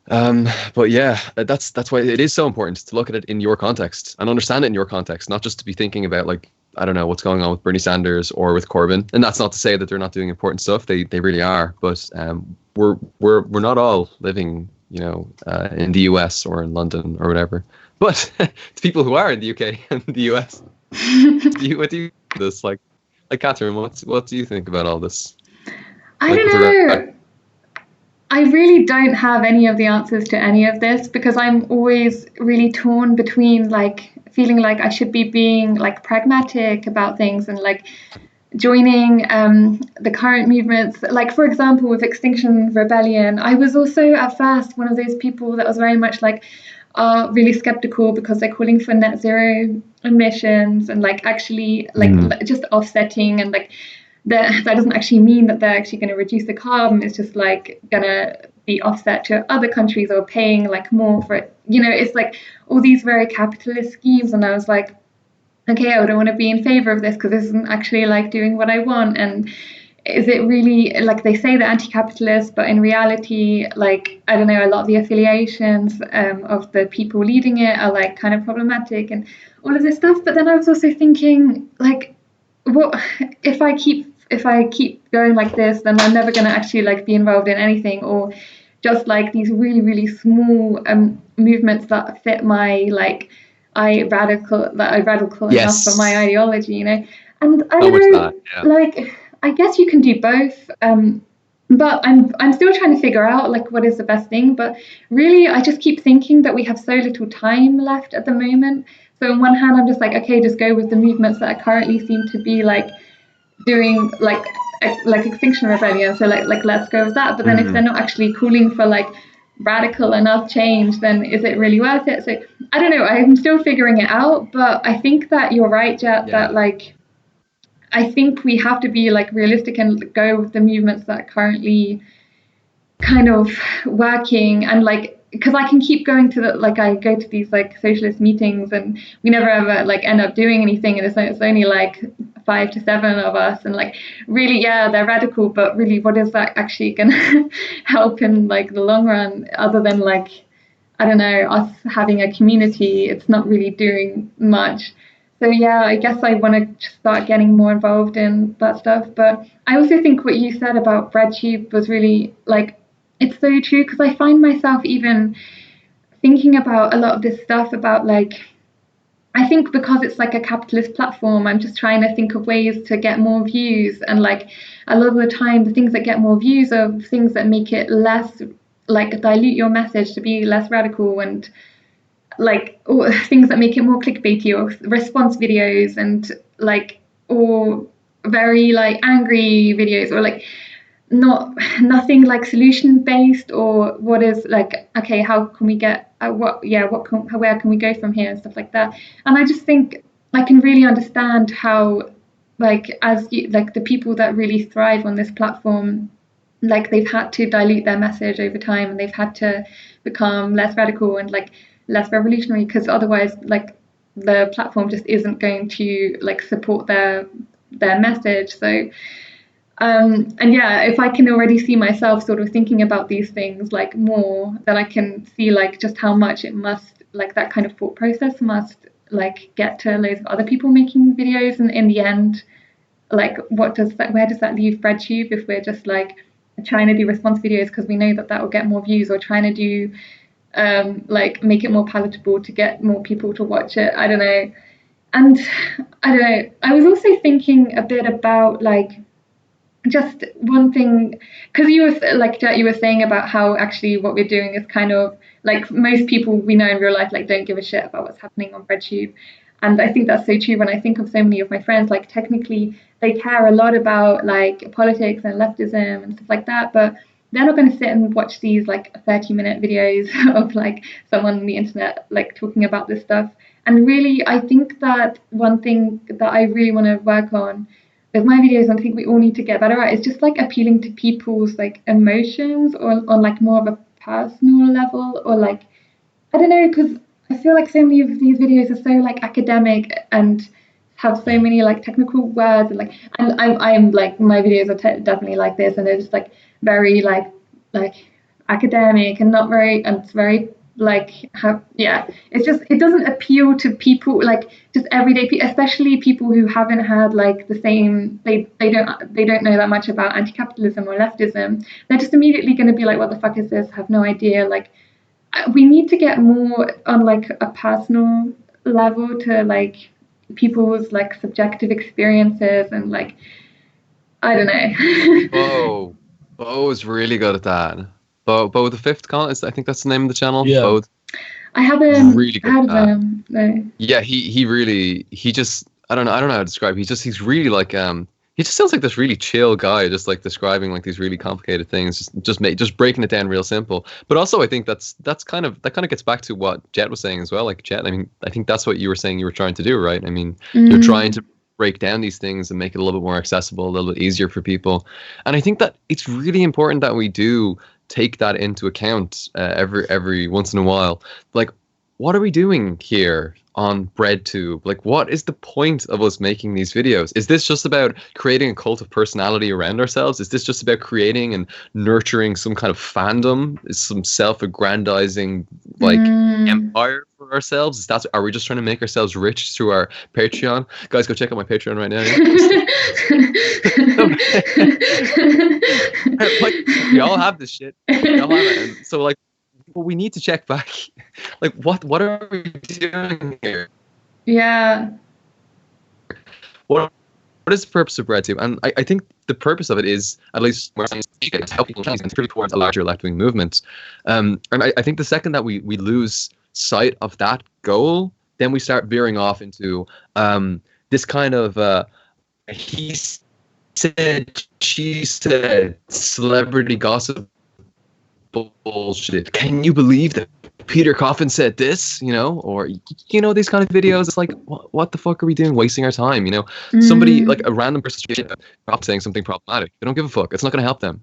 But yeah, that's why it is so important to look at it in your context and understand it in your context, not just to be thinking about like, I don't know, what's going on with Bernie Sanders or with Corbyn. And that's not to say that they're not doing important stuff. They really are. But we're not all living, you know, in the US or in London or whatever. But to people who are in the UK and the US, what do you this like Catherine? What do you think about all this? I don't know. I really don't have any of the answers to any of this, because I'm always really torn between like feeling like I should be being like pragmatic about things and like joining the current movements. Like, for example, with Extinction Rebellion, I was also at first one of those people that was very much like really skeptical, because they're calling for net zero emissions and like actually like just offsetting, and like that doesn't actually mean that they're actually going to reduce the carbon. It's just like going to be offset to other countries or paying like more for it. You know, it's like all these very capitalist schemes. And I was like, okay, I don't want to be in favor of this because this isn't actually like doing what I want. And is it really, like they say they're anti-capitalist, but in reality, like, I don't know, a lot of the affiliations of the people leading it are like kind of problematic and all of this stuff. But then I was also thinking, like, what if I keep going like this, then I'm never going to actually like be involved in anything, or just like these really, really small movements that fit my like I radical enough for my ideology, you know. And I don't know, like I guess you can do both. But I'm still trying to figure out like what is the best thing. But really, I just keep thinking that we have so little time left at the moment. So on one hand, I'm just like, okay, just go with the movements that currently seem to be like doing like Extinction Rebellion. So like let's go with that. But then if they're not actually calling for like radical enough change, then is it really worth it? So I don't know. I'm still figuring it out. But I think that you're right, Jett, that like I think we have to be like realistic and go with the movements that are currently kind of working, and like because I can keep going to I go to these like socialist meetings and we never ever like end up doing anything, and it's only like 5 to 7 of us, and like really they're radical, but really what is that actually gonna help in like the long run, other than like I don't know, us having a community? It's not really doing much. So yeah, I guess I want to start getting more involved in that stuff. But I also think what you said about BreadTube was really like, it's so true, because I find myself even thinking about a lot of this stuff about like, I think because it's like a capitalist platform, I'm just trying to think of ways to get more views. And like a lot of the time, the things that get more views are things that make it less, like dilute your message to be less radical, and like or things that make it more clickbaity, or response videos, and like or very like angry videos, or like nothing like solution based, or what is like, okay, how can we get where can we go from here, and stuff like that. And I just think I can really understand how like like the people that really thrive on this platform, like they've had to dilute their message over time, and they've had to become less radical and like less revolutionary, because otherwise like the platform just isn't going to like support their message. So and yeah, if I can already see myself sort of thinking about these things like more, then I can see like just how much it must, like that kind of thought process must like get to loads of other people making videos, and in the end, like where does that leave BreadTube if we're just like trying to do response videos because we know that will get more views, or trying to do like make it more palatable to get more people to watch it? I don't know. And I don't know, I was also thinking a bit about like just one thing, because you were like Jett, you were saying about how actually what we're doing is kind of like most people we know in real life like don't give a shit about what's happening on BreadTube. And I think that's so true when I think of so many of my friends. Like technically they care a lot about like politics and leftism and stuff like that, but they're not going to sit and watch these like 30-minute videos of like someone on the internet like talking about this stuff. And really, I think that one thing that I really want to work on with my videos, and I think we all need to get better at, is just like appealing to people's like emotions, or on like more of a personal level, or like I don't know, because I feel like so many of these videos are so like academic and have so many like technical words, and like I'm like my videos are definitely like this, and they're just like very like academic and not very, and it's very like how it's just, it doesn't appeal to people like just everyday people, especially people who haven't had like the same, they don't know that much about anti-capitalism or leftism. They're just immediately going to be like, what the fuck is this? Have no idea. Like we need to get more on like a personal level to like people's like subjective experiences, and like I don't know. Bo is really good at that. Bo the Fifth Column, I think that's the name of the channel. Yeah. Bo, I haven't really good heard of him. No. Yeah, he just, I don't know how to describe. He's really like he just sounds like this really chill guy, just like describing like these really complicated things, just breaking it down real simple. But also I think that kind of gets back to what Jett was saying as well. Like Jett, I mean, I think that's what you were saying you were trying to do, right? I mean, you're trying to break down these things and make it a little bit more accessible, a little bit easier for people. And I think that it's really important that we do take that into account every once in a while. Like, what are we doing here on BreadTube? Like, what is the point of us making these videos? Is this just about creating a cult of personality around ourselves? Is this just about creating and nurturing some kind of fandom? Is some self-aggrandizing like empire for ourselves? Are we just trying to make ourselves rich through our Patreon? Guys, go check out my Patreon right now. Like, we all have this shit. We all have it. And so like, we need to check back. Like, what are we doing here? Yeah. What is the purpose of RedTube? And I think the purpose of it is, at least to help people change and contribute towards a larger left-wing movement. And I think the second that we lose sight of that goal, then we start veering off into this kind of he said, she said, celebrity gossip bullshit. Can you believe that Peter Coffin said this? Or these kind of videos. It's like, what the fuck are we doing, wasting our time? Somebody, like a random person saying something problematic, they don't give a fuck. It's not going to help them.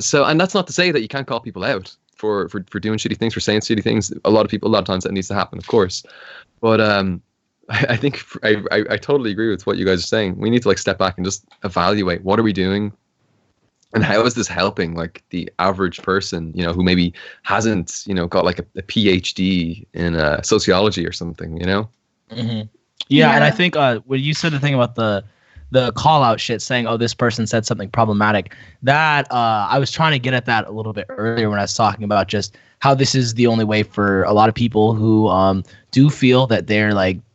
So, and that's not to say that you can't call people out for doing shitty things, for saying shitty things. A lot of times that needs to happen, of course. But I think I totally agree with what you guys are saying. We need to step back and just evaluate, what are we doing, and how is this helping the average person, who maybe hasn't got a PhD in sociology or something, Mm-hmm. Yeah, and I think when you said the thing about the call out shit, saying, oh, this person said something problematic, that I was trying to get at that a little bit earlier when I was talking about just how this is the only way for a lot of people who do feel that they're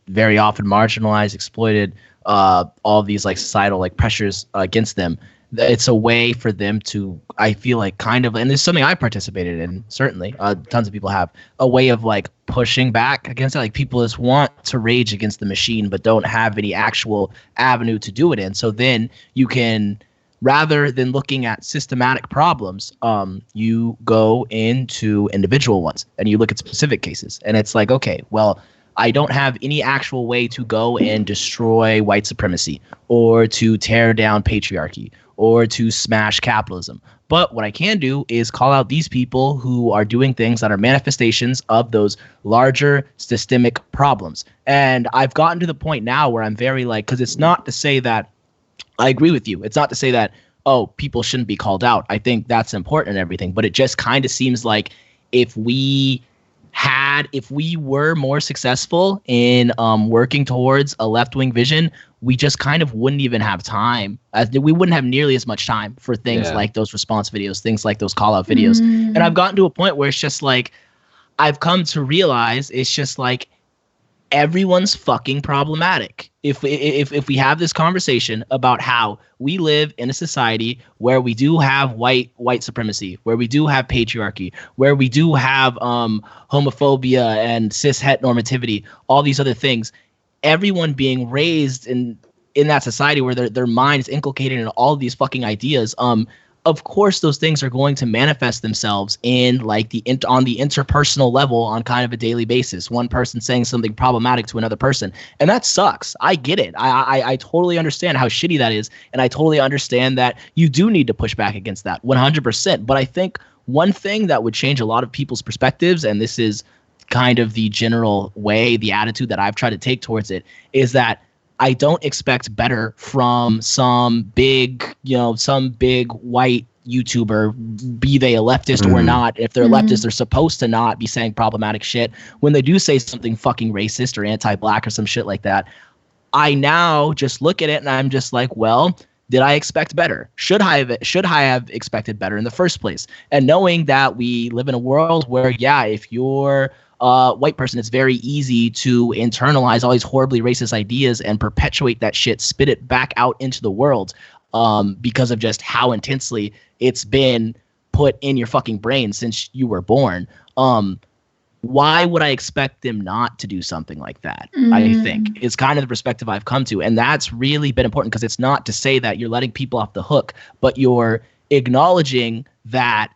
very often marginalized, exploited, all these societal pressures against them. It's a way for them to, I feel kind of, and this is something I participated in, certainly, tons of people have, a way of pushing back against it. People just want to rage against the machine, but don't have any actual avenue to do it in. So then you can, rather than looking at systematic problems, you go into individual ones and you look at specific cases. And it's okay, well, I don't have any actual way to go and destroy white supremacy or to tear down patriarchy or to smash capitalism. But what I can do is call out these people who are doing things that are manifestations of those larger systemic problems. And I've gotten to the point now where I'm very because it's not to say that, I agree with you. It's not to say that, oh, people shouldn't be called out. I think that's important and everything. But it just kind of seems like if we were more successful in working towards a left-wing vision, we just kind of wouldn't even have time. We wouldn't have nearly as much time for things like those response videos, things like those call-out videos. And I've gotten to a point where it's just I've come to realize it's just everyone's fucking problematic. If we have this conversation about how we live in a society where we do have white supremacy, where we do have patriarchy, where we do have homophobia and cis heteronormativity, all these other things, everyone being raised in that society where their mind is inculcated in all of these fucking ideas, of course those things are going to manifest themselves in on the interpersonal level on kind of a daily basis. One person saying something problematic to another person, and that sucks. I get it. I totally understand how shitty that is, and I totally understand that you do need to push back against that 100%. But I think one thing that would change a lot of people's perspectives, and this is kind of the general way, the attitude that I've tried to take towards it, is that I don't expect better from some big white YouTuber, be they a leftist or not. If they're leftist, they're supposed to not be saying problematic shit. When they do say something fucking racist or anti-black or some shit like that, I now just look at it and I'm just well, did I expect better? Should I have expected better in the first place? And knowing that we live in a world where, if you're white person, it's very easy to internalize all these horribly racist ideas and perpetuate that shit, spit it back out into the world, because of just how intensely it's been put in your fucking brain since you were born. Why would I expect them not to do something like that? I think is kind of the perspective I've come to. And that's really been important, because it's not to say that you're letting people off the hook, but you're acknowledging that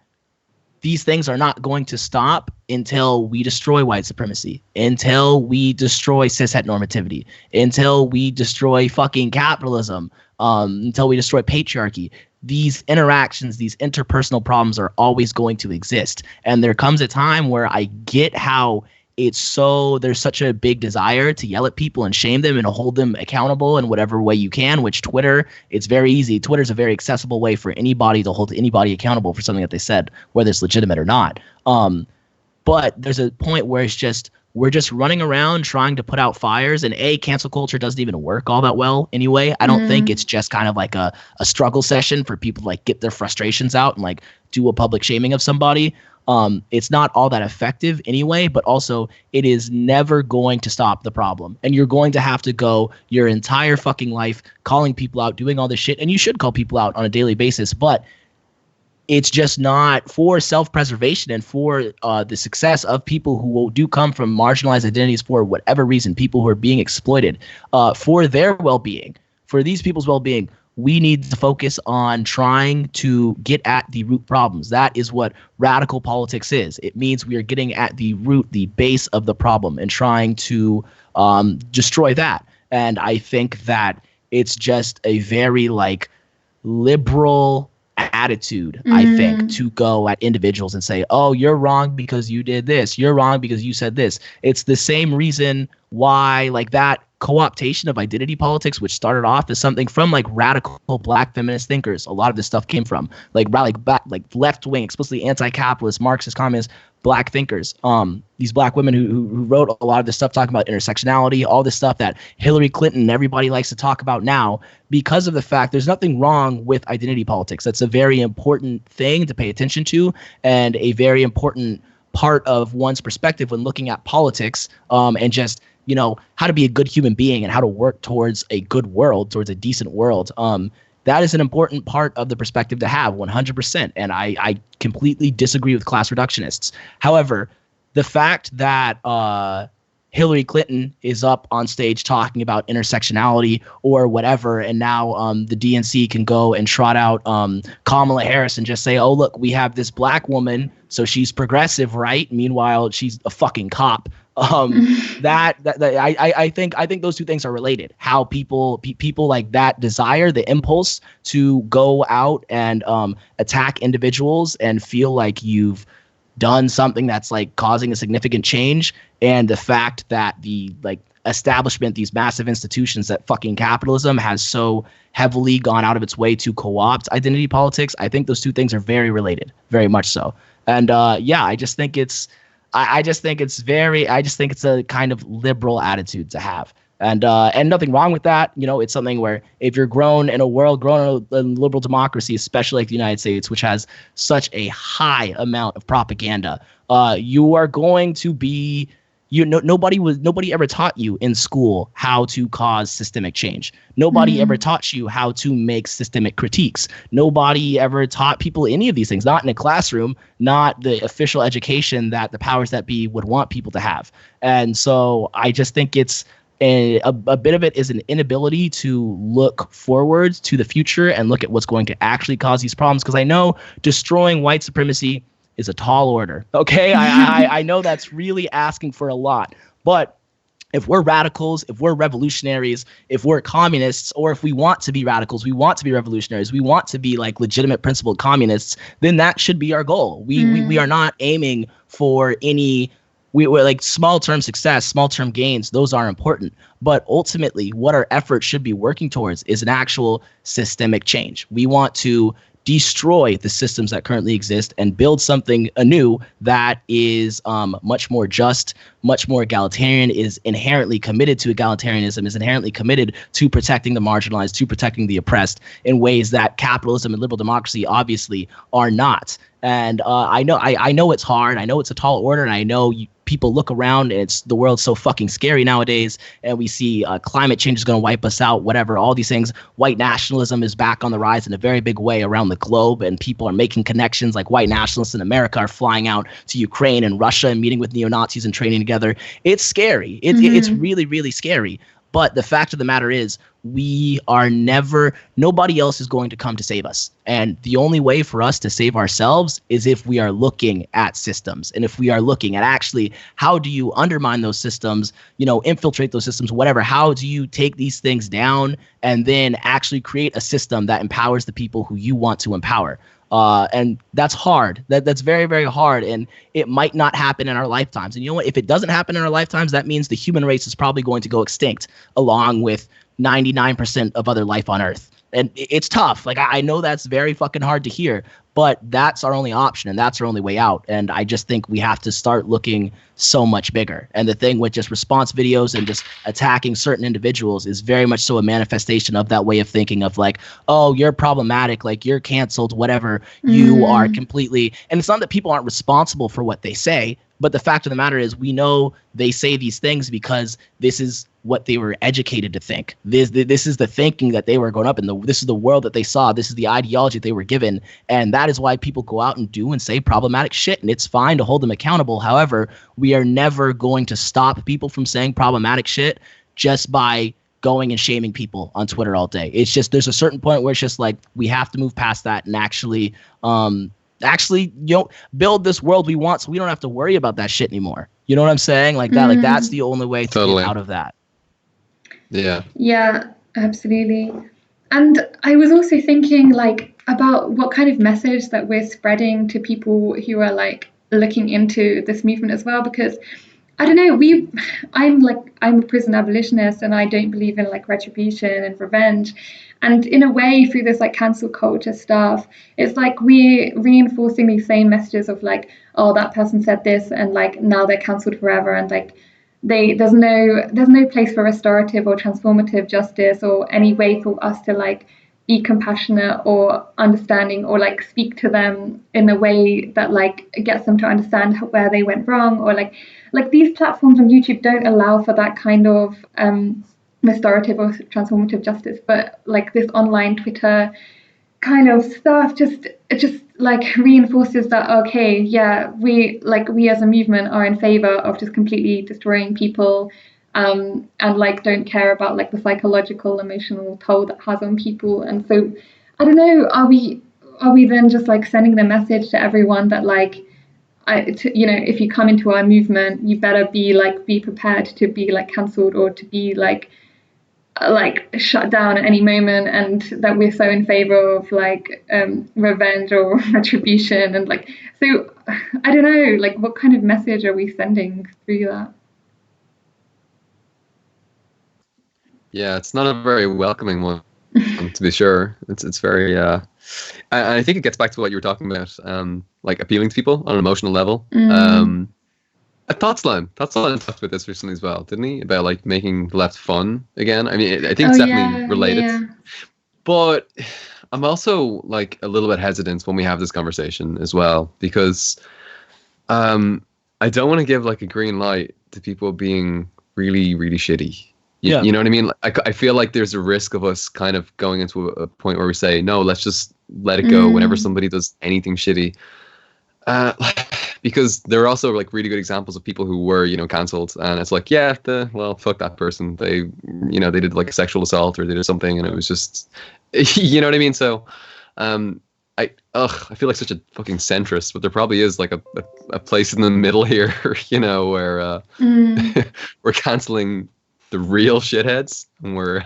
these things are not going to stop until we destroy white supremacy, until we destroy cis heteronormativity, until we destroy fucking capitalism, until we destroy patriarchy. These interactions, these interpersonal problems are always going to exist. And there comes a time where I get how there's such a big desire to yell at people and shame them and hold them accountable in whatever way you can, which Twitter, it's very easy. Twitter's a very accessible way for anybody to hold anybody accountable for something that they said, whether it's legitimate or not. But there's a point where we're just running around trying to put out fires, and cancel culture doesn't even work all that well anyway. I don't think it's just kind of like a struggle session for people to get their frustrations out and do a public shaming of somebody. it's not all that effective anyway, but also it is never going to stop the problem. And you're going to have to go your entire fucking life calling people out, doing all this shit. And you should call people out on a daily basis, but it's just not for self-preservation and for the success of people who do come from marginalized identities for whatever reason, people who are being exploited, for their well-being, for these people's well-being. We need to focus on trying to get at the root problems. That is what radical politics is. It means we are getting at the root, the base of the problem, and trying to destroy that. And I think that it's just a very liberal attitude, I think, to go at individuals and say, oh, you're wrong because you did this. You're wrong because you said this. It's the same reason why that co-optation of identity politics, which started off as something from radical black feminist thinkers. A lot of this stuff came from left-wing, explicitly anti-capitalist, Marxist, communist black thinkers. These black women who wrote a lot of this stuff talking about intersectionality, all this stuff that Hillary Clinton and everybody likes to talk about now, because of the fact there's nothing wrong with identity politics. That's a very important thing to pay attention to, and a very important part of one's perspective when looking at politics, and just how to be a good human being and how to work towards a good world, towards a decent world. That is an important part of the perspective to have, 100%. And I completely disagree with class reductionists. However, the fact that Hillary Clinton is up on stage talking about intersectionality or whatever, and now the DNC can go and trot out Kamala Harris and just say, oh, look, we have this black woman, so she's progressive, right? Meanwhile, she's a fucking cop. I think those two things are related. How people like that desire, the impulse to go out and attack individuals and feel like you've done something that's causing a significant change, and the fact that the establishment, these massive institutions that fucking capitalism has so heavily gone out of its way to co-opt identity politics. I think those two things are very related, very much so. And I just think it's a kind of liberal attitude to have, and nothing wrong with that. It's something where if you're grown in a liberal democracy, especially like the United States, which has such a high amount of propaganda, you are going to be. Nobody ever taught you in school how to cause systemic change. Nobody ever taught you how to make systemic critiques. Nobody ever taught people any of these things, not in a classroom, not the official education that the powers that be would want people to have. And so I just think it's a bit of it is an inability to look forward to the future and look at what's going to actually cause these problems. Because I know destroying white supremacy is a tall order. Okay, I know that's really asking for a lot, but if we're radicals, if we're revolutionaries, if we're communists, or if we want to be radicals, we want to be revolutionaries, we want to be legitimate principled communists, then that should be our goal. We are not aiming for any. We're small-term success, small-term gains. Those are important, but ultimately, what our effort should be working towards is an actual systemic change. We want to destroy the systems that currently exist and build something anew that is much more just, much more egalitarian, is inherently committed to egalitarianism, is inherently committed to protecting the marginalized, to protecting the oppressed in ways that capitalism and liberal democracy obviously are not. And I know it's hard. I know it's a tall order, and I know people look around and the world's so fucking scary nowadays, and we see climate change is going to wipe us out, whatever, all these things. White nationalism is back on the rise in a very big way around the globe, and people are making connections. White nationalists in America are flying out to Ukraine and Russia and meeting with neo-Nazis and training together. It's scary. It's really, really scary. But the fact of the matter is, nobody else is going to come to save us. And the only way for us to save ourselves is if we are looking at systems. And if we are looking at actually, how do you undermine those systems, infiltrate those systems, whatever, how do you take these things down and then actually create a system that empowers the people who you want to empower? And that's hard. That's very, very hard. And it might not happen in our lifetimes. And you know what? If it doesn't happen in our lifetimes, that means the human race is probably going to go extinct along with 99% of other life on Earth. And it's tough. Like, I know that's very fucking hard to hear, but that's our only option and that's our only way out. And I just think we have to start looking so much bigger. And the thing with just response videos and just attacking certain individuals is very much so a manifestation of that way of thinking of like, oh, you're problematic, like you're canceled, whatever. You are completely, and it's not that people aren't responsible for what they say, but the fact of the matter is we know they say these things because this is what they were educated to think. This is the thinking that they were growing up in. This is the world that they saw. This is the ideology they were given. And that is why people go out and do and say problematic shit. And it's fine to hold them accountable. However, we are never going to stop people from saying problematic shit just by going and shaming people on Twitter all day. It's just, there's a certain point where it's just like, we have to move past that and actually, build this world we want so we don't have to worry about that shit anymore. You know what I'm saying? Like that, like that's the only way to get out of that. Yeah, absolutely. And I was also thinking like about what kind of message that we're spreading to people who are like looking into this movement as well, because I don't know, I'm a prison abolitionist and I don't believe in like retribution and revenge. And in a way, through this like cancel culture stuff, it's like we're reinforcing these same messages of like, oh, that person said this and like now they're cancelled forever, and like there's no place for restorative or transformative justice or any way for us to like be compassionate or understanding or like speak to them in a way that like gets them to understand where they went wrong, or like these platforms on YouTube don't allow for that kind of restorative or transformative justice, but like this online Twitter kind of stuff just like reinforces that, okay, yeah, we as a movement are in favor of just completely destroying people, and like don't care about like the psychological, emotional toll that has on people. And so I don't know, are we then just like sending the message to everyone that like, if you come into our movement, you better be prepared to be like cancelled or to be like shut down at any moment, and that we're so in favor of like revenge or retribution, and like, so I don't know, like what kind of message are we sending through that? Yeah, it's not a very welcoming one, to be sure. It's very I think it gets back to what you were talking about, like appealing to people on an emotional level. Thoughtslime talked about this recently as well, didn't he? About like making the left fun again. I mean, I think it's definitely related. Yeah. But I'm also like a little bit hesitant when we have this conversation as well, because I don't want to give like a green light to people being really, really shitty. You know what I mean? I feel like there's a risk of us kind of going into a point where we say, no, let's just let it go whenever somebody does anything shitty. Because there are also like really good examples of people who were, cancelled, and it's like, fuck that person. They did like a sexual assault or they did something, and it was just, you know what I mean? So, I feel like such a fucking centrist, but there probably is like a place in the middle here, where we're cancelling the real shitheads, and we're,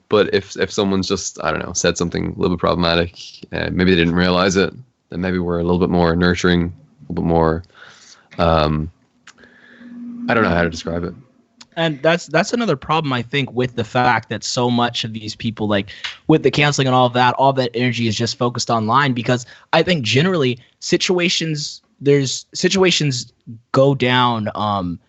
but if someone's just, I don't know, said something a little bit problematic, maybe they didn't realize it, then maybe we're a little bit more nurturing, a little bit more, I don't know how to describe it. And that's another problem, I think, with the fact that so much of these people, like with the canceling and all that energy is just focused online, because I think generally situations go down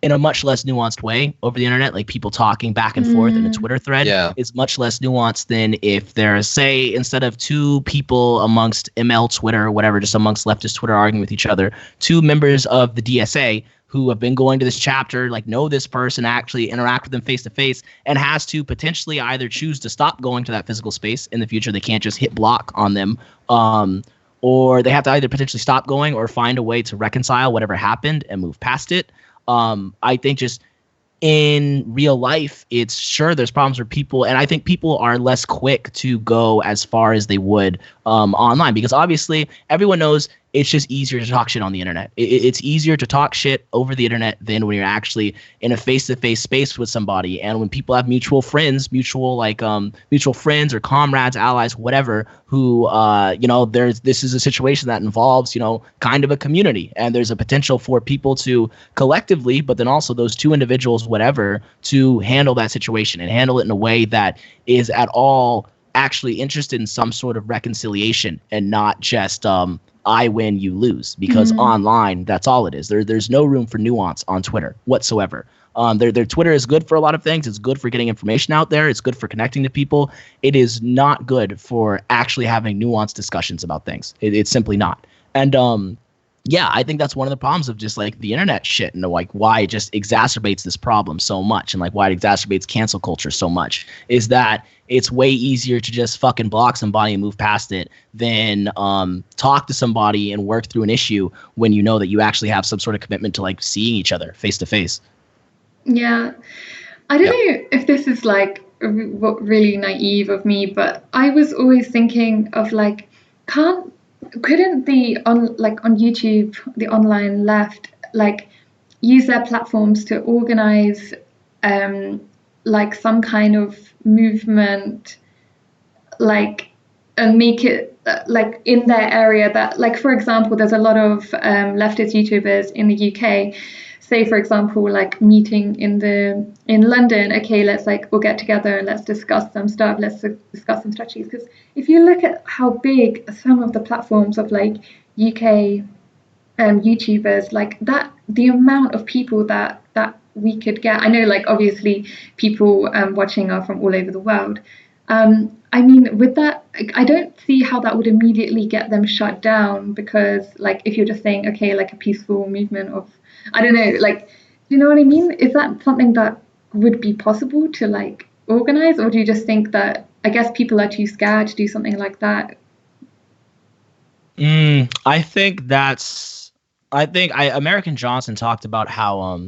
in a much less nuanced way over the internet. Like people talking back and forth in a Twitter thread is much less nuanced than if there's, say, instead of two people amongst ML Twitter or whatever, just amongst leftist Twitter arguing with each other, two members of the DSA who have been going to this chapter, like know this person, actually interact with them face to face, and has to potentially either choose to stop going to that physical space in the future. They can't just hit block on them, or they have to either potentially stop going or find a way to reconcile whatever happened and move past it. I think just in real life, it's sure there's problems where people, and I think people are less quick to go as far as they would online, because obviously everyone knows it's just easier to talk shit on the internet. It's easier to talk shit over the internet than when you're actually in a face-to-face space with somebody. And when people have mutual friends, mutual friends or comrades, allies, whatever, who, this is a situation that involves, kind of a community. And there's a potential for people to collectively, but then also those two individuals, whatever, to handle that situation and handle it in a way that is at all actually interested in some sort of reconciliation and not just I win, you lose, because online, that's all it is. There's no room for nuance on Twitter whatsoever. Their Twitter is good for a lot of things. It's good for getting information out there. It's good for connecting to people. It is not good for actually having nuanced discussions about things. It's simply not. And I think that's one of the problems of just like the internet shit and like why it just exacerbates this problem so much and like why it exacerbates cancel culture so much is that it's way easier to just fucking block somebody and move past it than talk to somebody and work through an issue when you know that you actually have some sort of commitment to like seeing each other face to face. Yeah. I don't know if this is like really naive of me, but I was always thinking of like, couldn't the on YouTube, the online left, like use their platforms to organize like some kind of movement, like, and make it like in their area that, like, for example, there's a lot of leftist YouTubers in the UK, say, for example, like meeting in London, okay, let's like all get together and let's discuss some stuff, let's discuss some strategies. Because if you look at how big some of the platforms of like UK YouTubers, like that, the amount of people that we could get, I know like obviously people watching are from all over the world. I mean, with that, I don't see how that would immediately get them shut down, because like if you're just saying, okay, like a peaceful movement of, I don't know, like, do you know what I mean? Is that something that would be possible to like organize, or do you just think that, I guess people are too scared to do something like that? I think American Johnson talked about how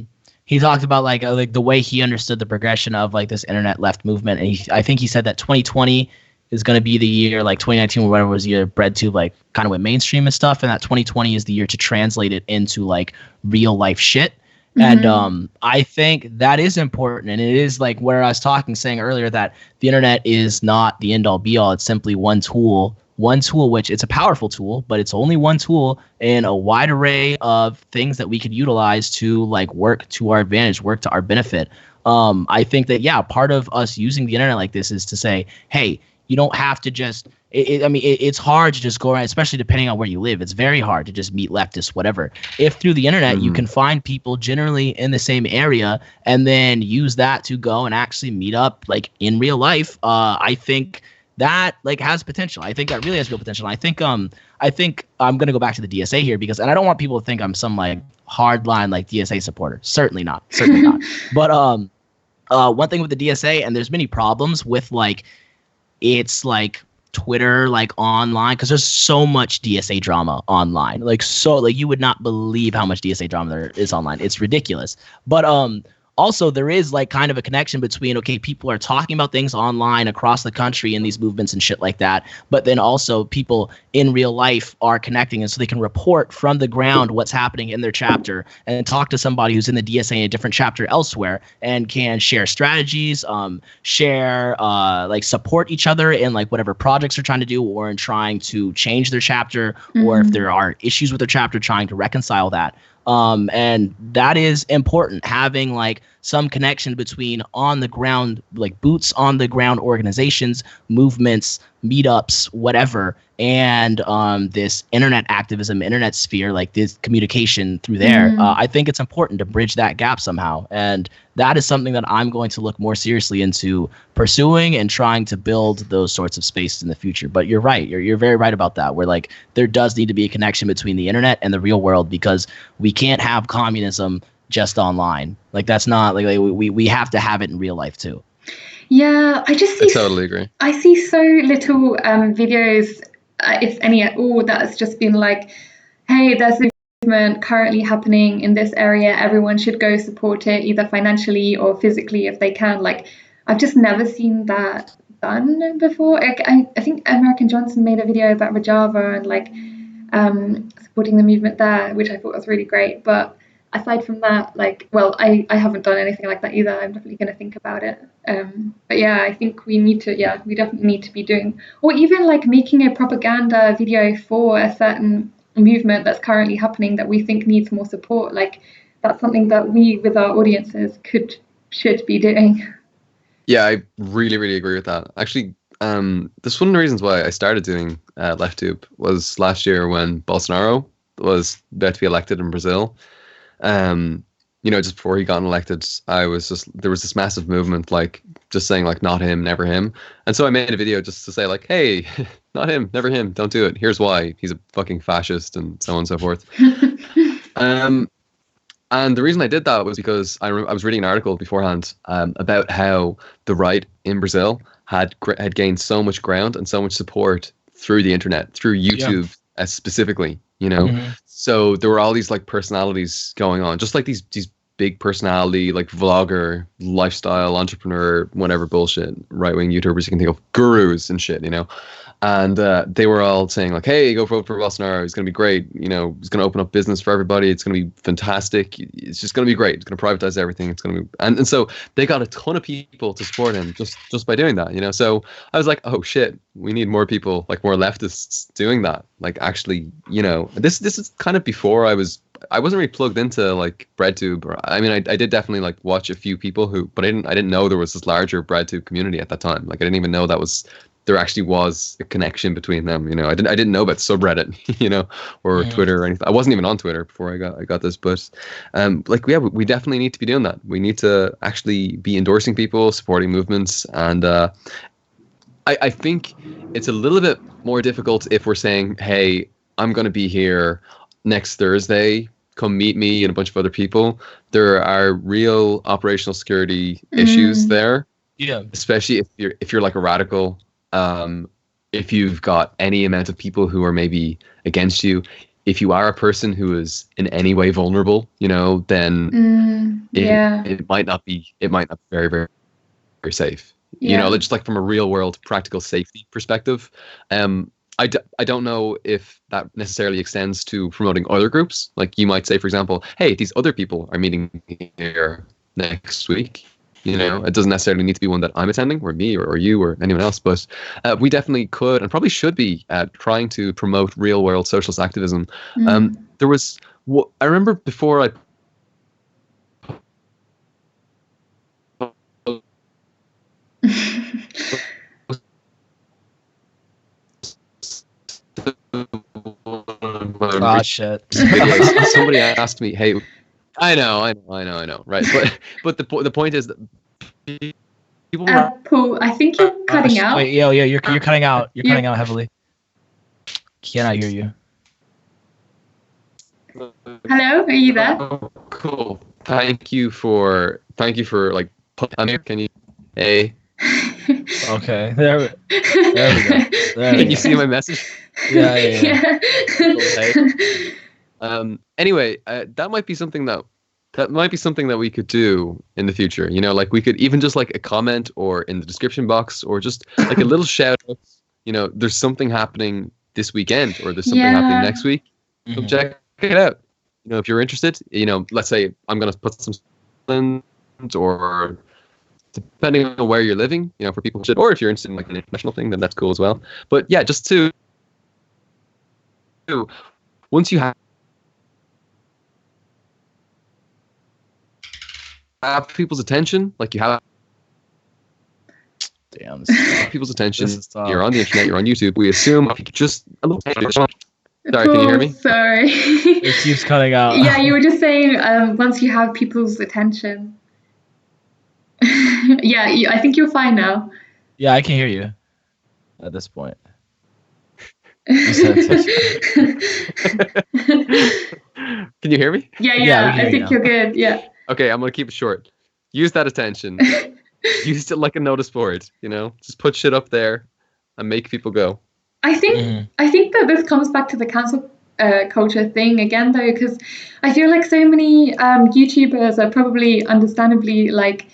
he talked about like the way he understood the progression of like this internet left movement, and I think he said that 2020 is going to be the year, like 2019 or whatever was the year bred to like kind of went mainstream and stuff, and that 2020 is the year to translate it into like real life shit. And I think that is important, and it is like where I was saying earlier that the internet is not the end all be all. It's simply one tool, which it's a powerful tool, but it's only one tool in a wide array of things that we could utilize to like work to our advantage, work to our benefit. I think that, part of us using the internet like this is to say, hey, you don't have to just, it's hard to just go around, especially depending on where you live. It's very hard to just meet leftists, whatever. If through the internet you can find people generally in the same area and then use that to go and actually meet up like in real life, I think that like has potential. I think that really has real potential. And I think I'm gonna go back to the DSA here and I don't want people to think I'm some like hardline like DSA supporter. Certainly not. But one thing with the DSA, and there's many problems with like it's like Twitter, like online, because there's so much DSA drama online. Like you would not believe how much DSA drama there is online. It's ridiculous. But also, there is like kind of a connection between, okay, people are talking about things online across the country in these movements and shit like that. But then also people in real life are connecting, and so they can report from the ground what's happening in their chapter and talk to somebody who's in the DSA in a different chapter elsewhere and can share strategies, support each other in like whatever projects they're trying to do or in trying to change their chapter, or if there are issues with their chapter, trying to reconcile that. And that is important, having like some connection between on the ground, like boots on the ground organizations, movements, meetups, whatever, and this internet activism, internet sphere, like this communication through there. I think it's important to bridge that gap somehow. And that is something that I'm going to look more seriously into pursuing and trying to build those sorts of spaces in the future. But you're right. You're very right about that, where like there does need to be a connection between the internet and the real world, because we can't have communism just online. Like that's not like we have to have it in real life too. Yeah, I totally agree. I see so little videos, if any at all, that's just been like, hey, there's a movement currently happening in this area. Everyone should go support it, either financially or physically if they can. Like, I've just never seen that done before. I think American Johnson made a video about Rojava, and like, supporting the movement there, which I thought was really great. But aside from that, like, well, I haven't done anything like that either. I'm definitely going to think about it. But yeah, I think we definitely need to be doing, or even like making a propaganda video for a certain movement that's currently happening that we think needs more support. Like, that's something that we, with our audiences, should be doing. Yeah, I really, really agree with that. Actually, this one of the reasons why I started doing LeftTube was last year when Bolsonaro was about to be elected in Brazil. Just before he got elected, there was this massive movement, like just saying like not him, never him. And so I made a video just to say like, hey, not him, never him, don't do it. Here's why. He's a fucking fascist and so on and so forth. And the reason I did that was because I was reading an article beforehand about how the right in Brazil had gained so much ground and so much support through the internet, through YouTube specifically, So there were all these like personalities going on, just like these big personality, like vlogger, lifestyle, entrepreneur, whatever bullshit, right-wing YouTubers you can think of, gurus and shit, And they were all saying like, hey, go vote for Bolsonaro. He's going to be great. He's going to open up business for everybody. It's going to be fantastic. It's just going to be great. It's going to privatize everything. It's going to be, and so they got a ton of people to support him just by doing that, So I was like, oh shit, we need more people, like more leftists doing that. Like actually, this is kind of before I wasn't really plugged into like BreadTube. I mean, I did definitely like watch a few people but I didn't know there was this larger BreadTube community at that time. Like I didn't even know there actually was a connection between them. I didn't know about subreddit, or Twitter or anything. I wasn't even on Twitter before I got this, but we definitely need to be doing that. We need to actually be endorsing people, supporting movements, and I think it's a little bit more difficult if we're saying, hey, I'm going to be here next Thursday, come meet me and a bunch of other people. There are real operational security issues there. Yeah. Especially if you're like a radical, if you've got any amount of people who are maybe against you, if you are a person who is in any way vulnerable, then it might not be very, very, very safe. Just like from a real world practical safety perspective. I don't know if that necessarily extends to promoting other groups. Like you might say, for example, hey, these other people are meeting here next week. It doesn't necessarily need to be one that I'm attending, or me, or you, or anyone else. But we definitely could and probably should be trying to promote real world socialist activism. There was, I remember before I. Shit. Somebody asked me, hey, I know, right? But the point is that people Paul, I think you're cutting out. Wait, you're cutting out. You're cutting out heavily. Cannot hear you. Hello, are you there? Oh, cool. Thank you for like. Can you? Hey. Okay. There we go. Can you see my message? Yeah. Anyway, that might be something that we could do in the future. Like we could even just like a comment or in the description box or just like a little shout out. There's something happening this weekend or there's something happening next week. So check it out. If you're interested, let's say I'm going to put some or depending on where you're living, for people, or if you're interested in like an international thing, then that's cool as well. But yeah, just to once you have people's attention, like you have people's attention, you're on the internet, you're on YouTube. We assume just a little. Sorry, can you hear me? Sorry. It keeps cutting out. Yeah, you were just saying once you have people's attention. Yeah, I think you're fine now. Yeah, I can hear you at this point. Can you hear me? Yeah, I think you're good. Yeah. Okay, I'm gonna keep it short. Use that attention. Use it like a notice board. Just put shit up there and make people go. I think that this comes back to the cancel culture thing again, though, because I feel like so many YouTubers are probably understandably like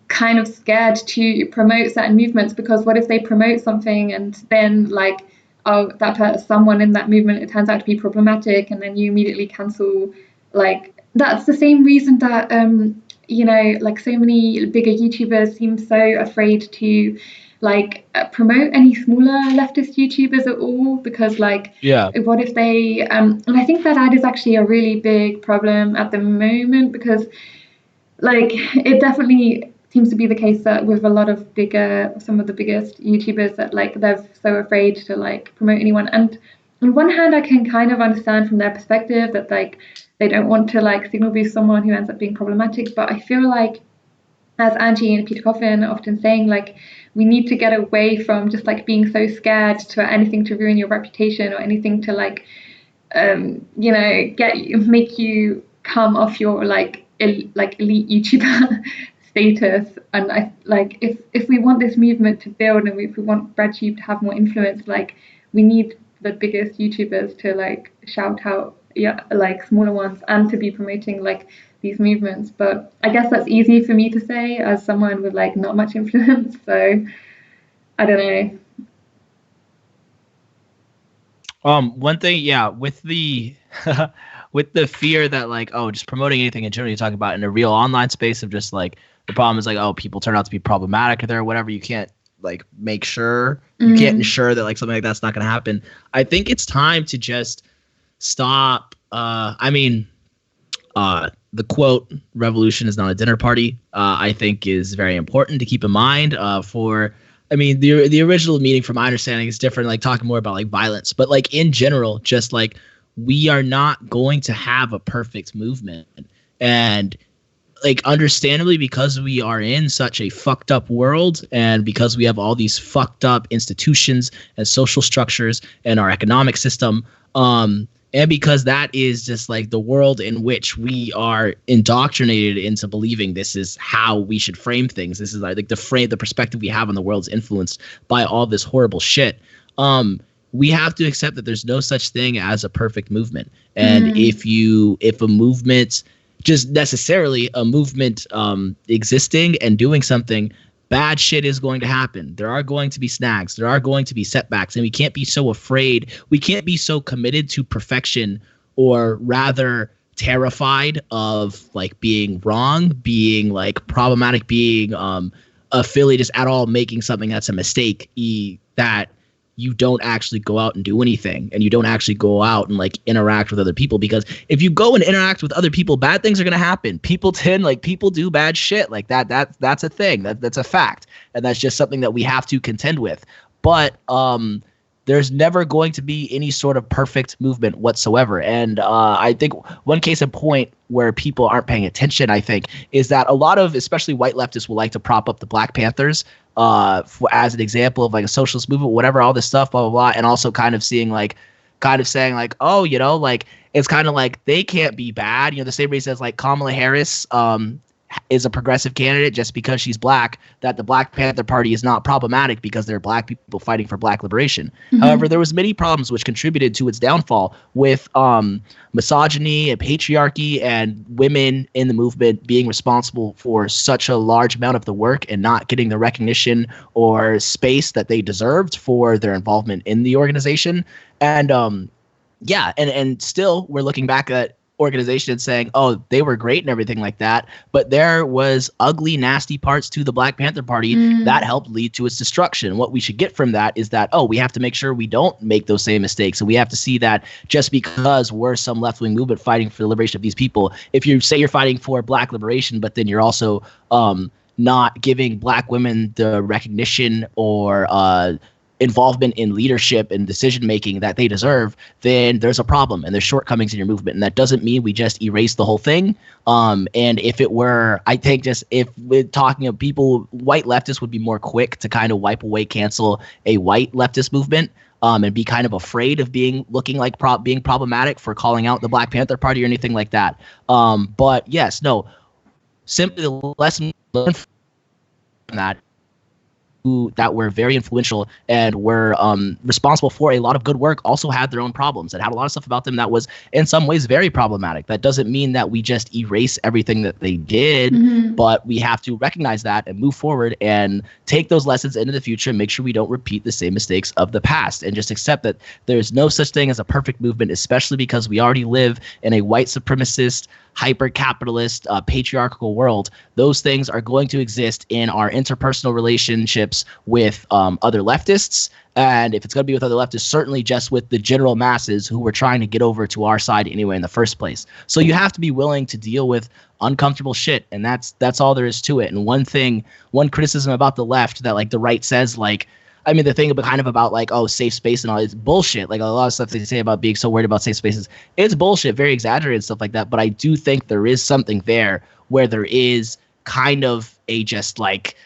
kind of scared to promote certain movements, because what if they promote something and then like oh, someone in that movement, it turns out to be problematic, and then you immediately cancel. Like, that's the same reason that like so many bigger YouTubers seem so afraid to promote any smaller leftist YouTubers at all, because what if they and I think that is actually a really big problem at the moment, because it definitely seems to be the case that with a lot of some of the biggest YouTubers, that they're so afraid to promote anyone. And on one hand, I can kind of understand from their perspective that they don't want to signal boost someone who ends up being problematic. But I feel as Angie and Peter Coffin are often saying, we need to get away from just being so scared to anything to ruin your reputation, or anything to make you come off your elite YouTuber status. And I if we want this movement to build, and if we want RedTube to have more influence, we need the biggest YouTubers to shout out smaller ones, and to be promoting these movements. But I guess that's easy for me to say as someone with not much influence, so I don't know. One thing, with the with the fear that just promoting anything in general, you talk about in a real online space of just the problem is people turn out to be problematic or whatever. You can't make sure, you can't ensure that something like that's not going to happen. I think it's time to just stop. The quote, "Revolution is not a dinner party," I think is very important to keep in mind. The original meaning, from my understanding, is different. Talking more about violence, but in general, just we are not going to have a perfect movement, and understandably, because we are in such a fucked up world, and because we have all these fucked up institutions and social structures and our economic system, and because that is just the world in which we are indoctrinated into believing this is how we should frame things. This is the perspective we have on the world is influenced by all this horrible shit. We have to accept that there's no such thing as a perfect movement. And if a movement, just necessarily a movement existing and doing something, bad shit is going to happen. There are going to be snags. There are going to be setbacks. And we can't be so afraid. We can't be so committed to perfection, or rather terrified of being wrong, being problematic, being affiliated just at all, making something that's a mistake, that you don't actually go out and do anything, and you don't actually go out and interact with other people. Because if you go and interact with other people, bad things are going to happen. People people do bad shit that's a thing. That's a fact. And that's just something that we have to contend with. But there's never going to be any sort of perfect movement whatsoever. And I think one case in point where people aren't paying attention, I think, is that a lot of, especially white leftists, will like to prop up the Black Panthers as an example of a socialist movement, whatever, all this stuff, blah, blah, blah. And also kind of seeing kind of saying oh, it's kind of they can't be bad. The same reason as Kamala Harris is a progressive candidate just because she's black, that the Black Panther Party is not problematic because they're black people fighting for black liberation. However, there was many problems which contributed to its downfall, with misogyny and patriarchy, and women in the movement being responsible for such a large amount of the work and not getting the recognition or space that they deserved for their involvement in the organization. And and still we're looking back at organization and saying, oh, they were great and everything like that, but there was ugly, nasty parts to the Black Panther Party that helped lead to its destruction. What we should get from that is that, we have to make sure we don't make those same mistakes, and we have to see that just because we're some left-wing movement fighting for the liberation of these people, if you say you're fighting for black liberation, but then you're also not giving black women the recognition or involvement in leadership and decision making that they deserve, then there's a problem and there's shortcomings in your movement. And that doesn't mean we just erase the whole thing. And if it were, I think, just if we're talking of people, white leftists would be more quick to kind of wipe away, cancel a white leftist movement, and be kind of afraid of being problematic for calling out the Black Panther Party or anything like that. But yes, no, simply the lesson learned from that, that were very influential and were responsible for a lot of good work also had their own problems and had a lot of stuff about them that was in some ways very problematic. That doesn't mean that we just erase everything that they did, but we have to recognize that and move forward and take those lessons into the future and make sure we don't repeat the same mistakes of the past, and just accept that there's no such thing as a perfect movement, especially because we already live in a white supremacist, hyper-capitalist, patriarchal world. Those things are going to exist in our interpersonal relationships with other leftists, and if it's going to be with other leftists, certainly just with the general masses who were trying to get over to our side anyway in the first place. So you have to be willing to deal with uncomfortable shit, and that's all there is to it. And one criticism about the left that like the right says, like, I mean, the thing about like, oh, safe space and all, it's bullshit. Like a lot of stuff they say about being so worried about safe spaces, it's bullshit, very exaggerated and stuff like that. But I do think there is something there where there is kind of a just like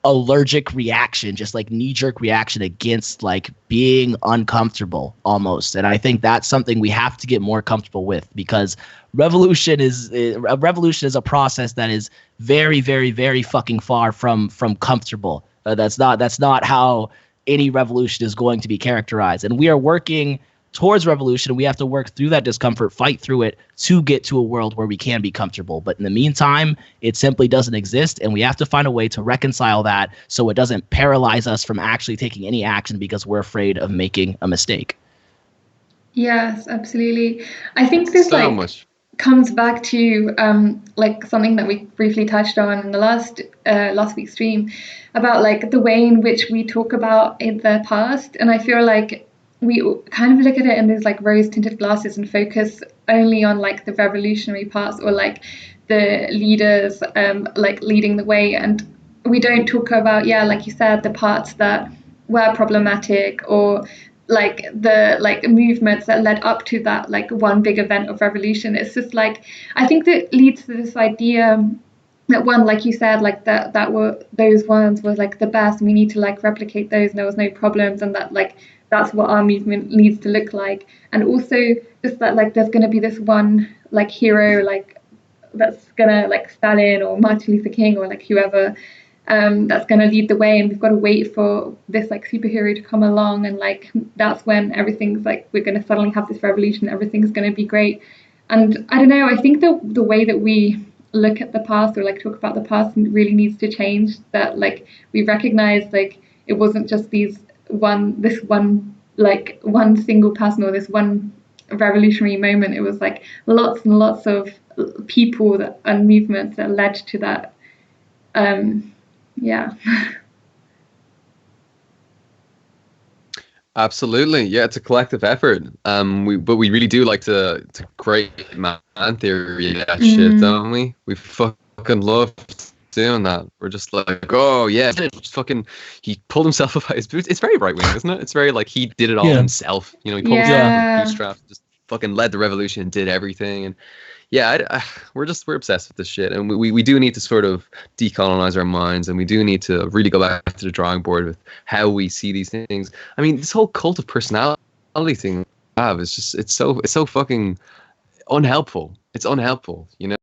allergic reaction, just like knee-jerk reaction against like being uncomfortable almost. And I think that's something we have to get more comfortable with, because revolution is a process that is very, very, very fucking far from comfortable. That's not how any revolution is going to be characterized. And we are working towards revolution. We have to work through that discomfort, fight through it to get to a world where we can be comfortable. But in the meantime, it simply doesn't exist. And we have to find a way to reconcile that so it doesn't paralyze us from actually taking any action because we're afraid of making a mistake. Yes, absolutely. I think this So much comes back to like something that we briefly touched on in the last week's stream about like the way in which we talk about in the past. And I feel like we kind of look at it in these like rose tinted glasses and focus only on like the revolutionary parts or like the leaders like leading the way, and we don't talk about, yeah, like you said, the parts that were problematic, or like the like movements that led up to that like one big event of revolution. It's just like, I think that leads to this idea that one, like you said, like that were those ones were like the best, and we need to like replicate those and there was no problems, and that like that's what our movement needs to look like. And also just that like there's going to be this one like hero like that's gonna like Stalin or Martin Luther King or like whoever that's going to lead the way, and we've got to wait for this like superhero to come along, and like that's when everything's like we're going to suddenly have this revolution, everything's going to be great. And I don't know, I think the way that we look at the past or like talk about the past really needs to change, that like we recognize like it wasn't just this one single person or this one revolutionary moment. It was like lots and lots of people and movements that led to that. Yeah. Absolutely, yeah. It's a collective effort. But we really do like to create man theory that shit, don't we? We fucking love doing that. We're just like, oh yeah, just fucking. He pulled himself up by his boots. It's very right wing, isn't it? It's very like he did it all himself. You know, he pulled himself up by his bootstraps, just fucking led the revolution, did everything, and yeah, we're obsessed with this shit, and we do need to sort of decolonize our minds, and we do need to really go back to the drawing board with how we see these things. I mean, this whole cult of personality thing we have is just it's so fucking unhelpful. It's unhelpful, you know.